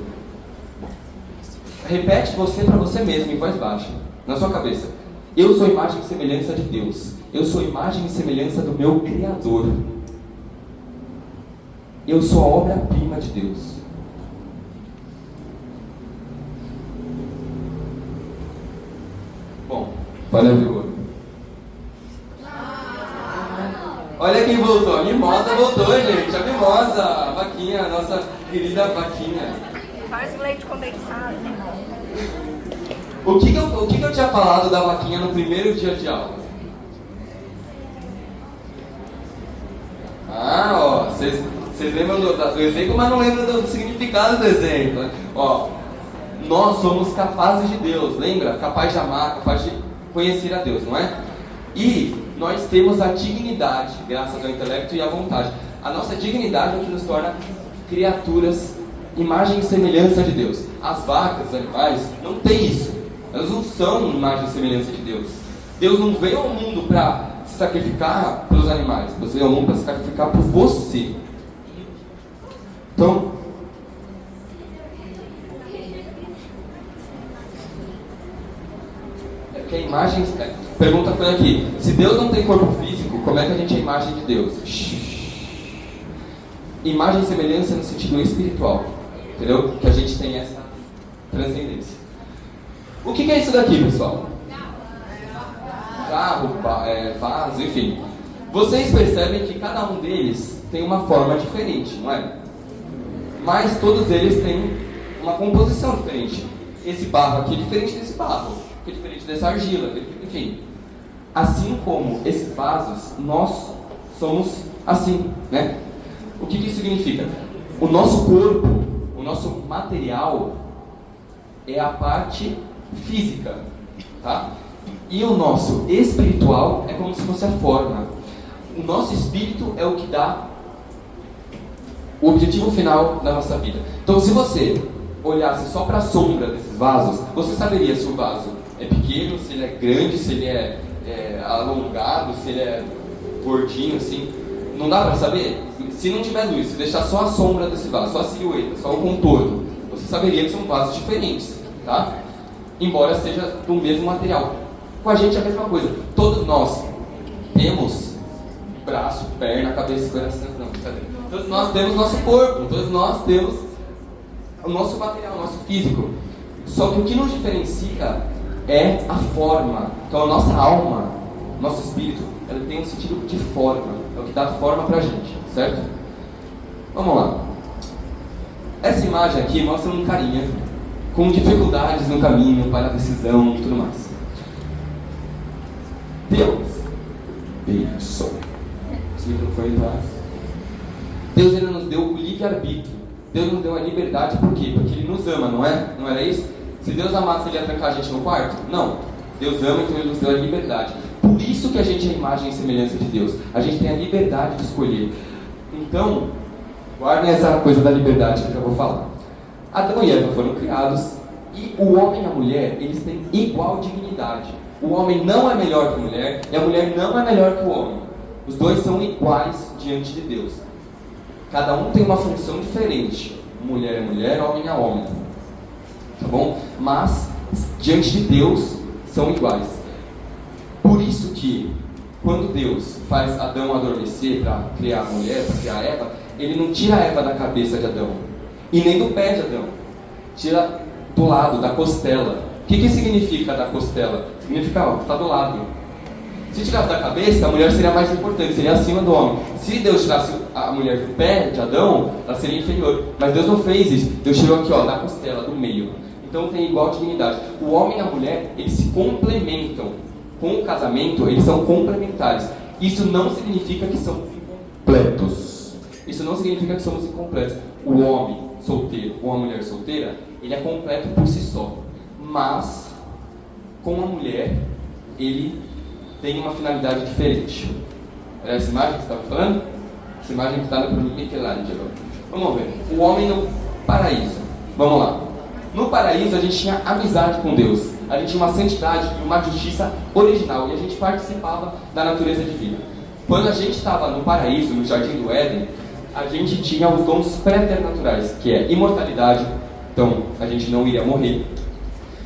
Repete você para você mesmo, em voz baixa, na sua cabeça. Eu sou imagem e semelhança de Deus. Eu sou imagem e semelhança do meu Criador. Eu sou a obra-prima de Deus. Bom, pode abrir o olho. Olha quem voltou, a Mimosa voltou, gente. A Mimosa, a Vaquinha, a nossa querida Vaquinha. Faz leite condensado. O que eu tinha falado da Vaquinha no primeiro dia de aula? Ah, ó, vocês lembram do exemplo, mas não lembram do significado do exemplo, né? Ó, nós somos capazes de Deus, lembra? Capaz de amar, capaz de conhecer a Deus, não é? E nós temos a dignidade, graças ao intelecto e à vontade. A nossa dignidade é o que nos torna criaturas, imagem e semelhança de Deus. As vacas, os animais, não têm isso. Elas não são imagem e semelhança de Deus. Deus não veio ao mundo para se sacrificar pelos animais. Deus veio ao mundo para se sacrificar por você. Então, que a imagem... Pergunta foi aqui. Se Deus não tem corpo físico, como é que a gente é a imagem de Deus? Imagem e semelhança no sentido espiritual. Entendeu? Que a gente tem essa transcendência. O que é isso daqui, pessoal? Carro, vaso, enfim. Vocês percebem que cada um deles tem uma forma diferente, não é? Mas todos eles têm uma composição diferente. Esse barro aqui é diferente desse barro, que é diferente dessa argila, enfim. Assim como esses vasos, nós somos assim, né? O que isso significa? O nosso corpo, o nosso material é a parte física, tá? E o nosso espiritual é como se fosse a forma. O nosso espírito é o que dá o objetivo final da nossa vida. Então, se você olhasse só para a sombra desses vasos, você saberia se o vaso é pequeno, se ele é grande, se ele é alongado, se ele é gordinho, assim. Não dá para saber? Se não tiver luz, se deixar só a sombra desse vaso, só a silhueta, só o contorno, você saberia que são vasos diferentes, tá? Embora seja do mesmo material. Com a gente é a mesma coisa. Todos nós temos braço, perna, cabeça, coração. Não, cadê? Todos nós temos nosso corpo, todos nós temos o nosso material, o nosso físico. Só que o que nos diferencia é a forma. Então a nossa alma, nosso espírito, ela tem um sentido de forma. É o que dá forma pra gente, certo? Vamos lá. Essa imagem aqui mostra um carinha com dificuldades no caminho para a decisão e tudo mais. Deus pensou. Esse microfone tá. Deus ainda nos deu o livre-arbítrio. Deus nos deu a liberdade, por quê? Porque Ele nos ama, não é? Não era isso? Se Deus amasse, Ele ia trancar a gente no quarto? Não. Deus ama, então Ele nos deu a liberdade. Por isso que a gente é a imagem e semelhança de Deus. A gente tem a liberdade de escolher. Então, Guardem essa coisa da liberdade que eu já vou falar. Adão e Eva foram criados e o homem e a mulher, eles têm igual dignidade. O homem não é melhor que a mulher e a mulher não é melhor que o homem. Os dois são iguais diante de Deus. Cada um tem uma função diferente. Mulher é mulher, homem é homem. Tá bom? Mas, diante de Deus, são iguais. Por isso que, quando Deus faz Adão adormecer para criar a mulher, para criar a Eva, ele não tira a Eva da cabeça de Adão. E nem do pé de Adão. Tira do lado, da costela. O que significa da costela? Significa, ó, está do lado. Se tirasse da cabeça, a mulher seria mais importante, seria acima do homem. Se Deus tirasse a mulher do pé de Adão, ela seria inferior. Mas Deus não fez isso. Deus tirou aqui, ó, da costela, do meio. Então tem igual dignidade. O homem e a mulher, eles se complementam. Com o casamento, eles são complementares. Isso não significa que são incompletos. Isso não significa que somos incompletos. O homem solteiro ou a mulher solteira, ele é completo por si só. Mas, com a mulher, ele tem uma finalidade diferente. Olha essa imagem que você estava falando? Essa imagem que está no Michelangelo. Vamos ver. O homem no paraíso. Vamos lá. No paraíso, a gente tinha amizade com Deus. A gente tinha uma santidade e uma justiça original. E a gente participava da natureza divina. Quando a gente estava no paraíso, no jardim do Éden, a gente tinha os dons preternaturais, que é imortalidade. Então, a gente não iria morrer.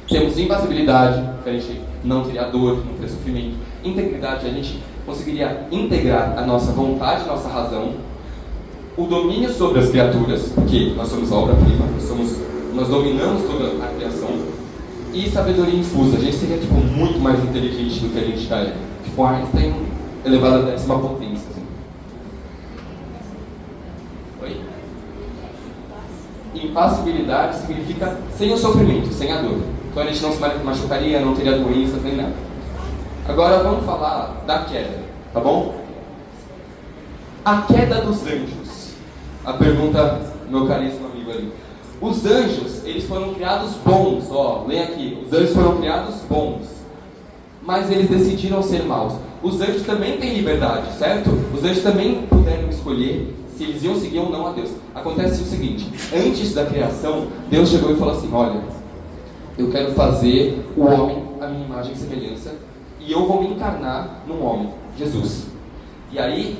Temos impassibilidade, que a gente não teria dor, não teria sofrimento. Integridade, a gente conseguiria integrar a nossa vontade, a nossa razão. O domínio sobre as criaturas, porque nós somos a obra-prima, nós dominamos toda a criação. E sabedoria infusa, a gente seria tipo, muito mais inteligente do que a gente já é. Tipo, Einstein elevado à 10ª potência. Assim. Oi? Impassibilidade significa sem o sofrimento, sem a dor. Então a gente não se machucaria, não teria doenças, nem nada. Agora vamos falar da queda, tá bom? A queda dos anjos. A pergunta do meu caríssimo amigo ali. Os anjos, eles foram criados bons, ó, leia aqui. Os anjos foram criados bons, mas eles decidiram ser maus. Os anjos também têm liberdade, certo? Os anjos também puderam escolher se eles iam seguir ou não a Deus. Acontece o seguinte, antes da criação, Deus chegou e falou assim, olha, eu quero fazer o homem à minha imagem e semelhança, e eu vou me encarnar num homem, Jesus. E aí,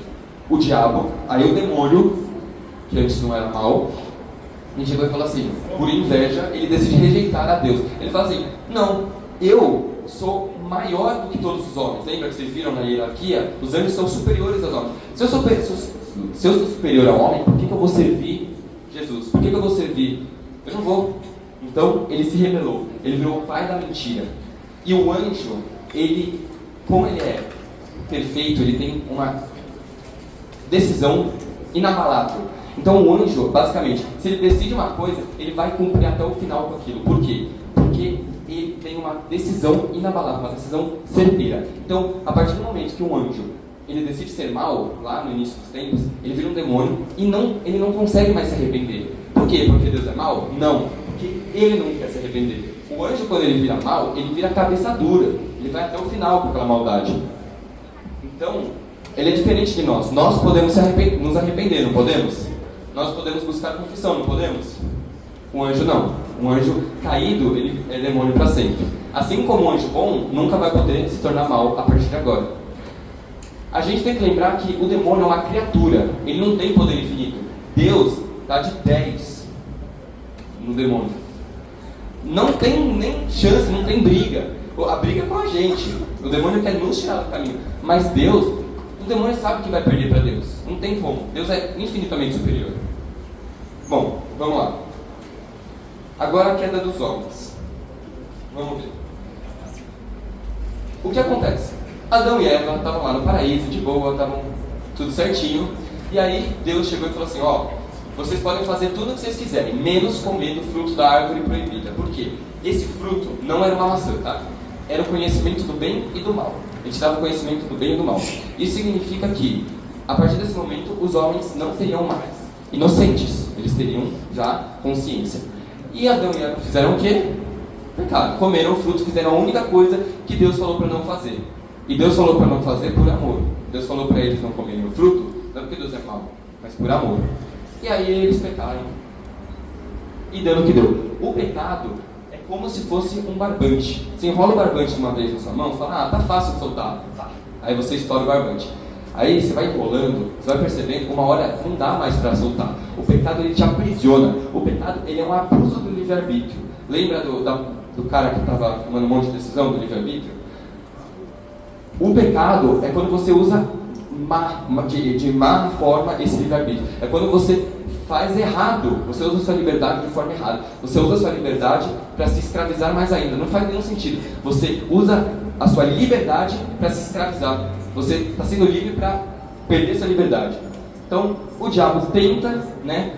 o diabo, aí o demônio, que antes não era mau, ele chegou e falou assim, por inveja, ele decide rejeitar a Deus. Ele fala assim, não, eu sou maior do que todos os homens. Lembra que vocês viram na hierarquia? Os anjos são superiores aos homens. Se eu sou superior ao homem, por que eu vou servir Jesus? Por que eu vou servir? Eu não vou. Então, ele se rebelou. Ele virou o pai da mentira. E o anjo, ele, como ele é perfeito, ele tem uma decisão inabalável. Então o anjo, basicamente, se ele decide uma coisa, ele vai cumprir até o final com aquilo. Por quê? Porque ele tem uma decisão inabalável, uma decisão certeira. Então, a partir do momento que um anjo ele decide ser mau, lá no início dos tempos, ele vira um demônio e ele não consegue mais se arrepender. Por quê? Porque Deus é mau? Não, porque ele não quer se arrepender. O anjo, quando ele vira mau, ele vira cabeça dura. Ele vai até o final com aquela maldade. Então, ele é diferente de nós. Nós podemos nos arrepender, não podemos? Nós podemos buscar confissão, não podemos? Um anjo não. Um anjo caído, ele é demônio para sempre. Assim como um anjo bom, nunca vai poder se tornar mal a partir de agora. A gente tem que lembrar que o demônio é uma criatura. Ele não tem poder infinito. Deus dá de 10 no demônio. Não tem nem chance, não tem briga. A briga é com a gente. O demônio quer nos tirar do caminho. Mas Deus, o demônio sabe que vai perder para Deus. Não tem como. Deus é infinitamente superior. Bom, vamos lá. Agora a queda dos homens. Vamos ver. O que acontece? Adão e Eva estavam lá no paraíso, de boa, estavam tudo certinho. E aí Deus chegou e falou assim, ó, vocês podem fazer tudo o que vocês quiserem, menos comer do fruto da árvore proibida. Por quê? Esse fruto não era uma maçã, tá? Era o conhecimento do bem e do mal. Ele te dava o conhecimento do bem e do mal. Isso significa que, a partir desse momento, os homens não seriam mais inocentes. Eles teriam já consciência. E Adão e Eva fizeram o quê? Pecado. Comeram o fruto, fizeram a única coisa que Deus falou para não fazer. E Deus falou para não fazer por amor. Deus falou para eles não comerem o fruto, não porque Deus é mau, mas por amor. E aí eles pecaram. E deu no que deu. O pecado é como se fosse um barbante. Você enrola o barbante uma vez na sua mão e fala, tá fácil de soltar. Tá. Aí você estoura o barbante. Aí você vai enrolando, você vai percebendo que uma hora não dá mais para soltar. O pecado ele te aprisiona. O pecado ele é um abuso do livre-arbítrio. Lembra do cara que estava tomando um monte de decisão do livre-arbítrio? O pecado é quando você usa de má forma esse livre-arbítrio. É quando você faz errado, você usa a sua liberdade de forma errada. Você usa a sua liberdade para se escravizar mais ainda. Não faz nenhum sentido. Você usa a sua liberdade para se escravizar. Você está sendo livre para perder sua liberdade. Então, o diabo tenta, né?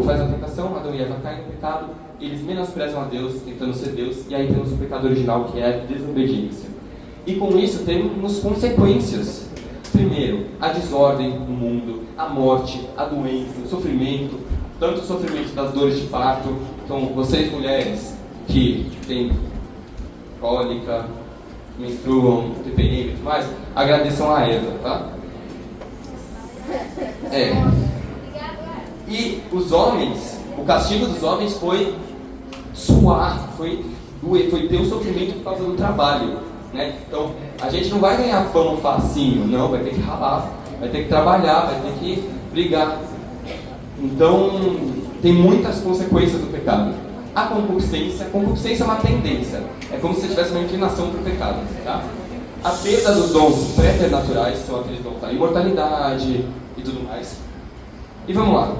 Faz a tentação, Adão e Eva caem no pecado, eles menosprezam a Deus, tentando ser Deus, e aí temos o pecado original, que é a desobediência. E com isso temos consequências. Primeiro, a desordem no mundo, a morte, a doença, o sofrimento, tanto o sofrimento das dores de parto. Então, vocês mulheres que têm cólica, menstruam, TPM e tudo mais, agradeçam a Eva, tá? E os homens, o castigo dos homens foi suar, foi ter o sofrimento por causa do trabalho, né? Então, a gente não vai ganhar pão facinho, não, vai ter que ralar, vai ter que trabalhar, vai ter que brigar. Então, tem muitas consequências do pecado. A concupiscência é uma tendência, é como se você tivesse uma inclinação para o pecado, tá? A perda dos dons preternaturais são aqueles dons da imortalidade e tudo mais. E vamos lá.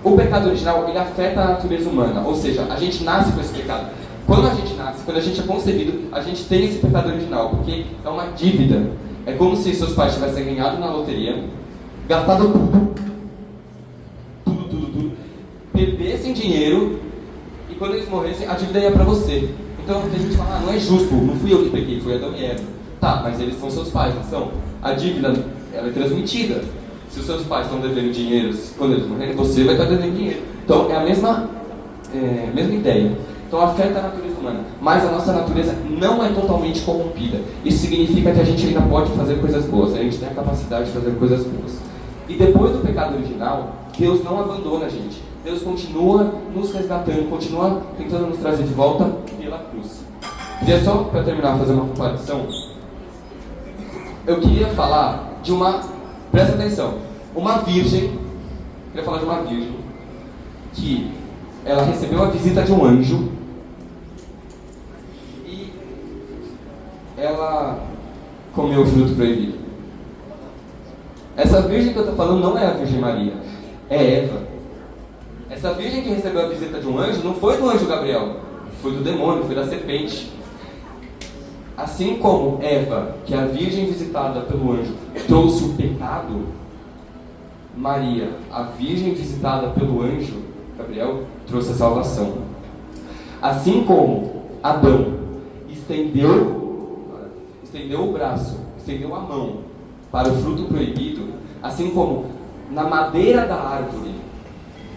O pecado original, ele afeta a natureza humana, ou seja, a gente nasce com esse pecado. Quando a gente nasce, quando a gente é concebido, a gente tem esse pecado original, porque é uma dívida. É como se seus pais tivessem ganhado na loteria, gastado tudo, perdessem dinheiro, e quando eles morressem, a dívida ia para você. Então a gente fala, não é justo, não fui eu que peguei, foi Adão e Eva. Tá, mas eles são seus pais, não são? A dívida, ela é transmitida. Se os seus pais estão devendo dinheiro, quando eles morrerem, você vai estar devendo dinheiro. Então é a mesma ideia. Então afeta a natureza humana. Mas a nossa natureza não é totalmente corrompida. Isso significa que a gente ainda pode fazer coisas boas. A gente tem a capacidade de fazer coisas boas. E depois do pecado original, Deus não abandona a gente. Deus continua nos resgatando, continua tentando nos trazer de volta pela cruz. Queria só, para terminar, fazer uma comparação. Eu queria falar de presta atenção, uma virgem, queria falar de uma virgem, que ela recebeu a visita de um anjo, e ela comeu o fruto proibido. Essa virgem que eu estou falando não é a Virgem Maria, é Eva. Essa virgem que recebeu a visita de um anjo não foi do anjo Gabriel, foi do demônio, foi da serpente. Assim como Eva, que é a virgem visitada pelo anjo, trouxe o pecado, Maria, a virgem visitada pelo anjo Gabriel, trouxe a salvação. Assim como Adão estendeu o braço, estendeu a mão para o fruto proibido, assim como na madeira da árvore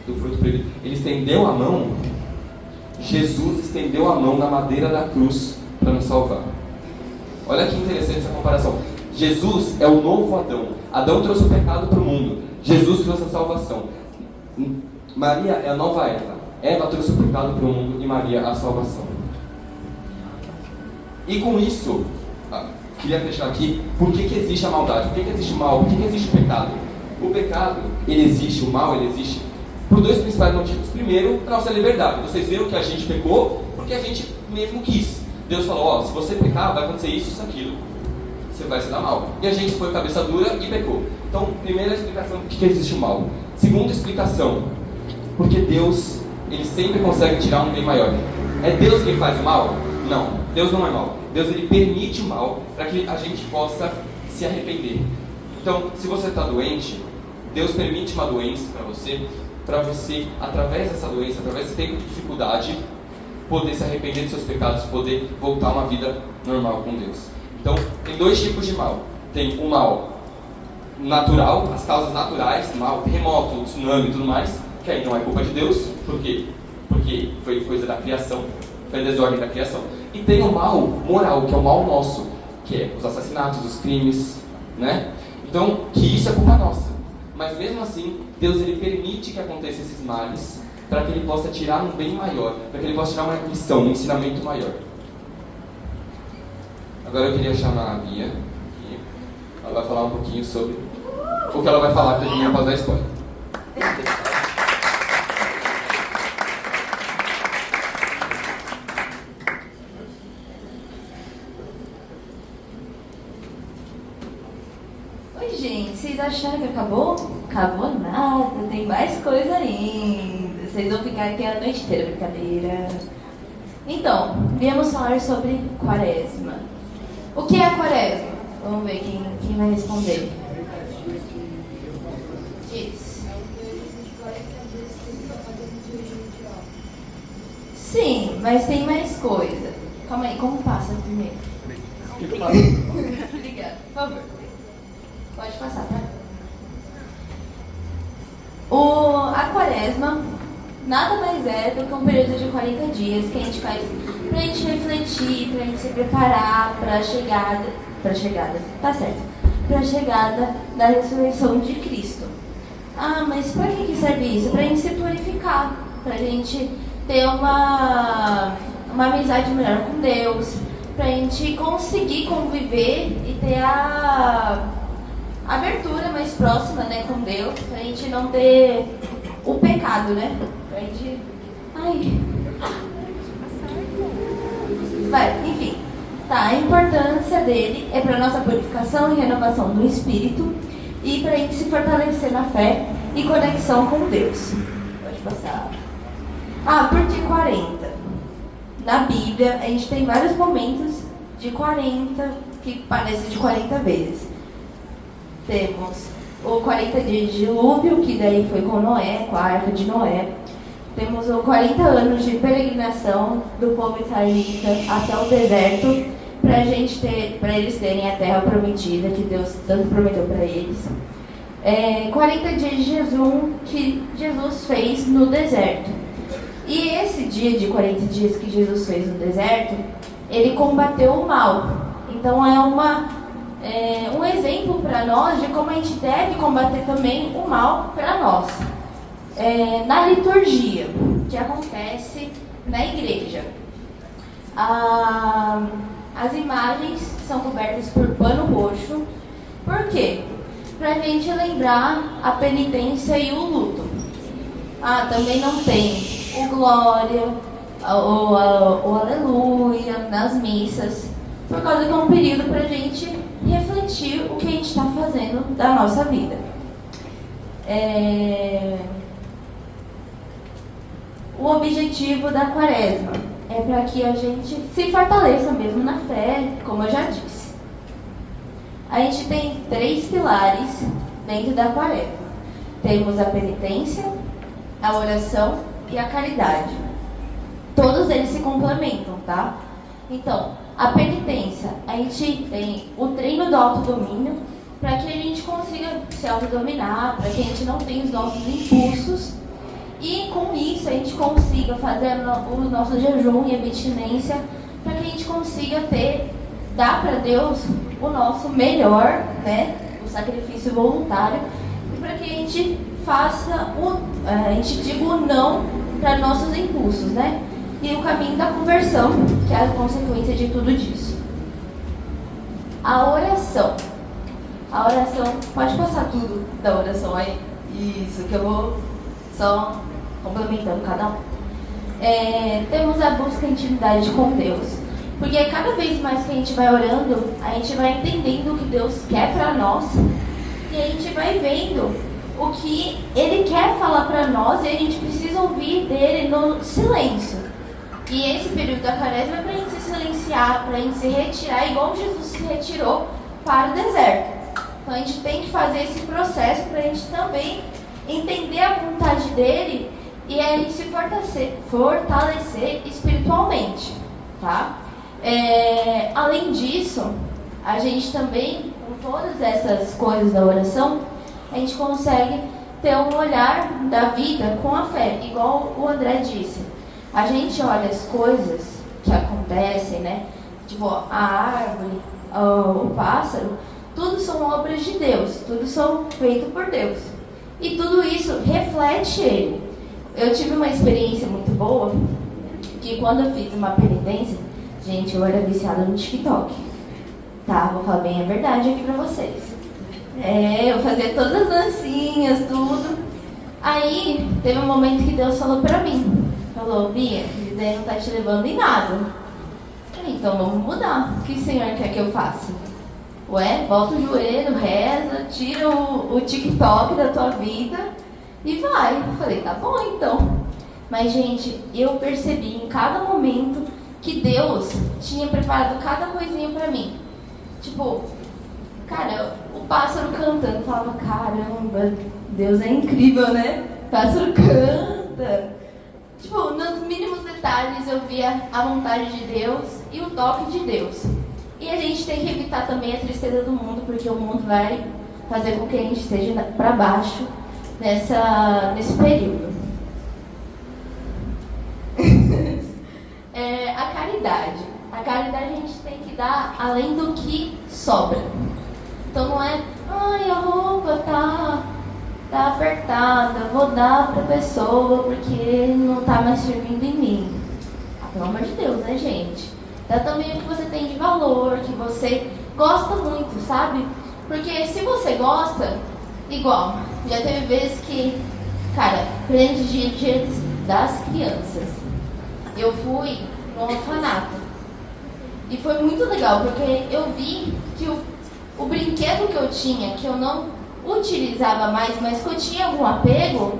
do fruto proibido, ele estendeu a mão, Jesus estendeu a mão na madeira da cruz para nos salvar. Olha que interessante essa comparação. Jesus é o novo Adão. Adão trouxe o pecado para o mundo. Jesus trouxe a salvação. Maria é a nova Eva. Eva trouxe o pecado para o mundo e Maria a salvação. E com isso, queria fechar aqui, por que existe a maldade? Por que existe o mal? Por que existe o pecado? O pecado, ele existe, o mal, ele existe por dois principais motivos. Primeiro, a nossa liberdade. Vocês viram que a gente pecou porque a gente mesmo quis. Deus falou, se você pecar, vai acontecer isso, aquilo. Você vai se dar mal. E a gente foi cabeça dura e pecou. Então, primeira explicação, por que existe o mal? Segunda explicação, porque Deus, ele sempre consegue tirar um bem maior. É Deus quem faz o mal? Não, Deus não é mal. Deus, ele permite o mal para que a gente possa se arrepender. Então, se você está doente, Deus permite uma doença para você, através dessa doença, através desse tempo de dificuldade, poder se arrepender dos seus pecados, poder voltar a uma vida normal com Deus. Então, tem dois tipos de mal. Tem o mal natural, as causas naturais, mal, terremoto, tsunami e tudo mais, que aí não é culpa de Deus. Por quê? Porque foi coisa da criação, foi a desordem da criação. E tem o mal moral, que é o mal nosso, que é os assassinatos, os crimes, né? Então, que isso é culpa nossa. Mas mesmo assim, Deus ele permite que aconteçam esses males para que ele possa tirar um bem maior, para que ele possa tirar uma lição, um ensinamento maior. Agora eu queria chamar a Bia, que ela vai falar um pouquinho sobre o que ela vai falar para mim após a spoiler. Oi, gente, vocês acharam que acabou? Acabou nada, tem mais coisa ainda. Vocês vão ficar aqui a noite inteira, brincadeira. Então, viemos falar sobre quaresma. O que é a quaresma? Vamos ver quem vai responder. Diz. Sim, mas tem mais coisa. Calma aí, como passa primeiro? Obrigada, por favor. Pode passar, tá? A quaresma nada mais é do que um período de 40 dias que a gente faz pra gente refletir, pra gente se preparar pra chegada, tá certo, pra chegada da ressurreição de Cristo. Ah, mas pra que serve isso? Pra gente se purificar, pra gente ter uma amizade melhor com Deus, pra gente conseguir conviver e ter a abertura mais próxima, né, com Deus, pra gente não ter o pecado, né? Pra gente... Enfim. Tá, a importância dele é pra nossa purificação e renovação do espírito e pra gente se fortalecer na fé e conexão com Deus. Pode passar. Por que 40? Na Bíblia, a gente tem vários momentos de 40, que parecem de 40 vezes. Temos o 40 dias de dilúvio, que daí foi com Noé, com a arca de Noé. Temos os 40 anos de peregrinação do povo israelita até o deserto, para eles terem a terra prometida, que Deus tanto prometeu para eles. 40 dias de jejum que Jesus fez no deserto. E esse dia de 40 dias que Jesus fez no deserto, ele combateu o mal. Então um exemplo para nós de como a gente deve combater também o mal para nós. Na liturgia, que acontece na igreja, as imagens são cobertas por pano roxo. Por quê? Para a gente lembrar a penitência e o luto. Também não tem o glória, o aleluia nas missas, por causa que é um período para a gente refletir o que a gente está fazendo da nossa vida. O objetivo da quaresma é para que a gente se fortaleça mesmo na fé, como eu já disse. A gente tem 3 pilares dentro da quaresma. Temos a penitência, a oração e a caridade. Todos eles se complementam, tá? Então, a penitência, a gente tem o treino do autodomínio para que a gente consiga se autodominar, para que a gente não tenha os nossos impulsos e com isso a gente consiga fazer o nosso jejum e abstinência para que a gente consiga dar para Deus o nosso melhor, né? O sacrifício voluntário, e para que a gente a gente diga o não para nossos impulsos, né? E o caminho da conversão, que é a consequência de tudo disso. A oração. A oração, pode passar tudo da oração aí? Isso, que eu vou só complementando cada um. Temos a busca de intimidade com Deus. Porque cada vez mais que a gente vai orando, a gente vai entendendo o que Deus quer para nós. E a gente vai vendo o que Ele quer falar para nós e a gente precisa ouvir dele no silêncio. E esse período da quaresma é para a gente se silenciar, para a gente se retirar, igual Jesus se retirou para o deserto. Então a gente tem que fazer esse processo para a gente também entender a vontade dele e a gente se fortalecer espiritualmente, tá? Além disso, a gente também, com todas essas coisas da oração, a gente consegue ter um olhar da vida com a fé, igual o André disse. A gente olha as coisas que acontecem, né? Tipo, a árvore, o pássaro, tudo são obras de Deus, tudo são feitos por Deus. E tudo isso reflete ele. Eu tive uma experiência muito boa, que quando eu fiz uma penitência, gente, eu era viciada no TikTok. Tá, vou falar bem a verdade aqui pra vocês. Eu fazia todas as dancinhas, tudo. Aí, teve um momento que Deus falou pra mim. Falou, Bia, isso daí não tá te levando em nada. Então vamos mudar. O que o Senhor quer que eu faça? Ué, bota o joelho, reza, tira o TikTok da tua vida e vai. Falei, tá bom então. Mas, gente, eu percebi em cada momento que Deus tinha preparado cada coisinha pra mim. Tipo, cara, o pássaro cantando. Eu falava, caramba, Deus é incrível, né? O pássaro canta. Tipo, nos mínimos detalhes eu via a vontade de Deus e o toque de Deus. E a gente tem que evitar também a tristeza do mundo, porque o mundo vai fazer com que a gente esteja para baixo nesse período. A caridade. A caridade a gente tem que dar além do que sobra. Então não é, ai, a roupa tá apertada, vou dar pra pessoa porque não tá mais servindo em mim. Pelo amor de Deus, né, gente? Dá também o que você tem de valor, que você gosta muito, sabe? Porque se você gosta, igual, já teve vezes que, cara, presente de Dia das Crianças, eu fui no orfanato. E foi muito legal, porque eu vi que o brinquedo que eu tinha, que eu não utilizava mais, mas que eu tinha algum apego,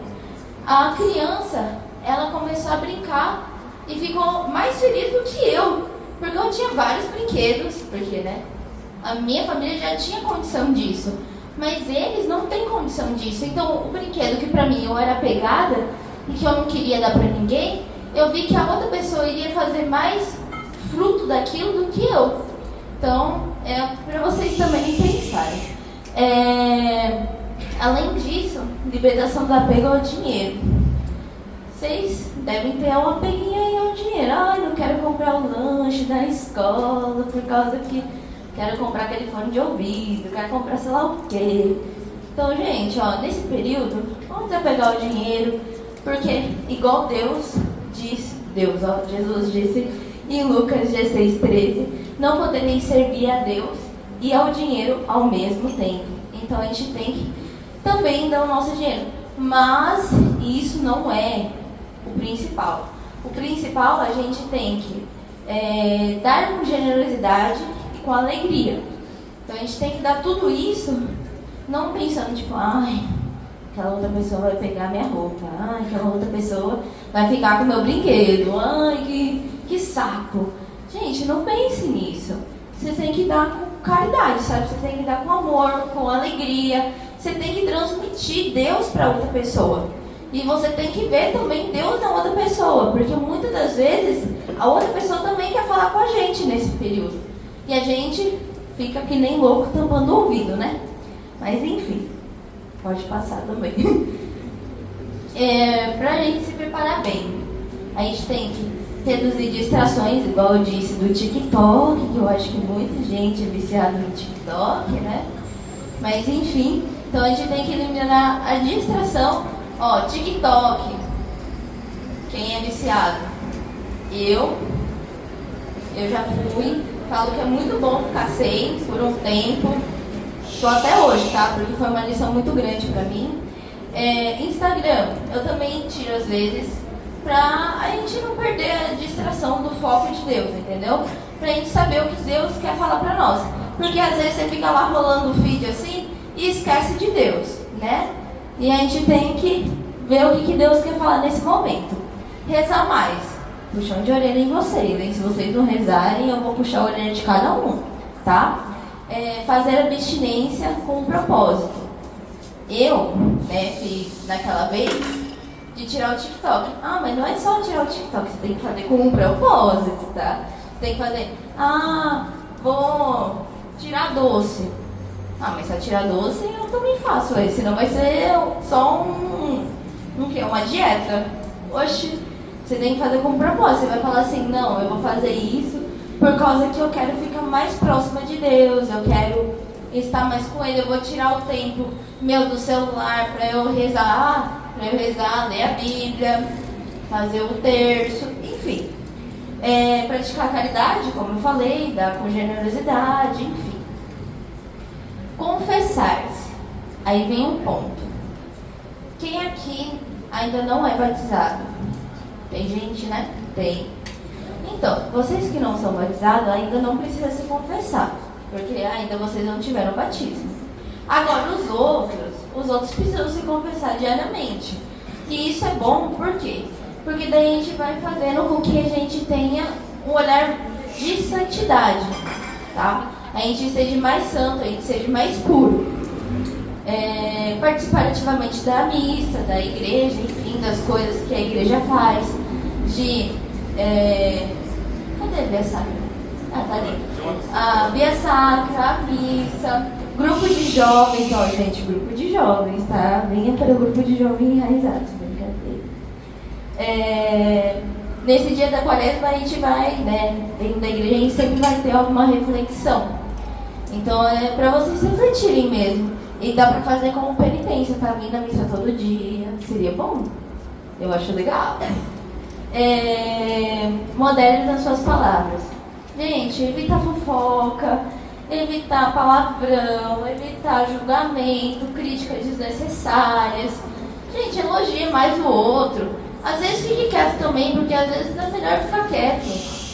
a criança, ela começou a brincar e ficou mais feliz do que eu. Porque eu tinha vários brinquedos, porque, né, a minha família já tinha condição disso. Mas eles não têm condição disso. Então, o brinquedo que pra mim eu era apegada e que eu não queria dar pra ninguém, eu vi que a outra pessoa iria fazer mais fruto daquilo do que eu. Então, é pra vocês também pensarem. Além disso, libertação do apego ao dinheiro. Vocês devem ter um apeguinho aí ao dinheiro. Ai, não quero comprar o lanche da escola por causa que quero comprar aquele fone de ouvido, quero comprar sei lá o quê. Então, gente, ó, nesse período, vamos desapegar o dinheiro, porque igual Jesus disse em Lucas 16:13, não podereis servir a Deus e ao dinheiro ao mesmo tempo. Então a gente tem que também dar o nosso dinheiro. Mas isso não é o principal. O principal a gente tem que dar com generosidade e com alegria. Então a gente tem que dar tudo isso, não pensando tipo, ai, aquela outra pessoa vai pegar minha roupa, ai, aquela outra pessoa vai ficar com o meu brinquedo, ai, que saco. Gente, não pense nisso. Você tem que dar com caridade, sabe? Você tem que dar com amor, com alegria. Você tem que transmitir Deus para outra pessoa. E você tem que ver também Deus na outra pessoa, porque muitas das vezes a outra pessoa também quer falar com a gente nesse período. E a gente fica que nem louco tampando o ouvido, né? Mas enfim, pode passar também. Pra gente se preparar bem, a gente tem que reduzir distrações, igual eu disse, do TikTok, que eu acho que muita gente é viciada no TikTok, né? Mas enfim, então a gente tem que eliminar a distração. Ó, TikTok, quem é viciado? Eu já fui, falo que é muito bom ficar sem por um tempo. Tô até hoje, tá? Porque foi uma lição muito grande pra mim. Instagram, eu também tiro às vezes, pra a gente não perder a distração do foco de Deus, entendeu? Pra gente saber o que Deus quer falar pra nós. Porque às vezes você fica lá rolando o feed assim e esquece de Deus, né? E a gente tem que ver o que Deus quer falar nesse momento. Rezar mais. Puxão de orelha em vocês, hein? Se vocês não rezarem, eu vou puxar a orelha de cada um, tá? Fazer abstinência com um propósito. Eu, fiz naquela vez de tirar o TikTok. Ah, mas não é só tirar o TikTok, você tem que fazer com um propósito, tá? Você tem que fazer, vou tirar doce. Ah, mas se eu tirar doce, eu também faço isso, senão vai ser só uma dieta. Oxe, você tem que fazer com propósito. Você vai falar assim, não, eu vou fazer isso por causa que eu quero ficar mais próxima de Deus, eu quero estar mais com ele, eu vou tirar o tempo meu do celular para eu rezar, ler a Bíblia, fazer o terço, enfim. Praticar a caridade, como eu falei, dar com generosidade, enfim. Confessar-se. Aí vem um ponto. Quem aqui ainda não é batizado? Tem gente, né? Tem. Então, vocês que não são batizados ainda não precisam se confessar, porque ainda vocês não tiveram batismo. Agora, os outros precisam se confessar diariamente. E isso é bom, por quê? Porque daí a gente vai fazendo com que a gente tenha um olhar de santidade, tá? A gente seja mais santo, a gente seja mais puro. Participar ativamente da missa, da igreja, enfim, das coisas que a igreja faz, cadê a Via Sacra? Ah, tá ali. A Via Sacra, a missa, grupo de jovens, ó, gente, grupo de jovens, tá? Venha para o grupo de jovens enraizados, brincadeira. Nesse dia da quaresma a gente vai, né, dentro da igreja a gente sempre vai ter alguma reflexão. Então é para vocês refletirem mesmo. E dá pra fazer como penitência, pra mim na missa todo dia. Seria bom? Eu acho legal. Modere nas suas palavras. Gente, evitar fofoca, evitar palavrão, evitar julgamento, críticas desnecessárias. Gente, elogie mais o outro. Às vezes fique quieto também, porque às vezes é melhor ficar quieto.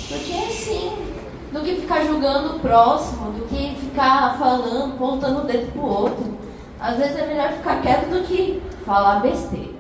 Porque é assim, do que ficar julgando o próximo, do que ficar falando, apontando o dedo pro outro. Às vezes é melhor ficar quieto do que falar besteira.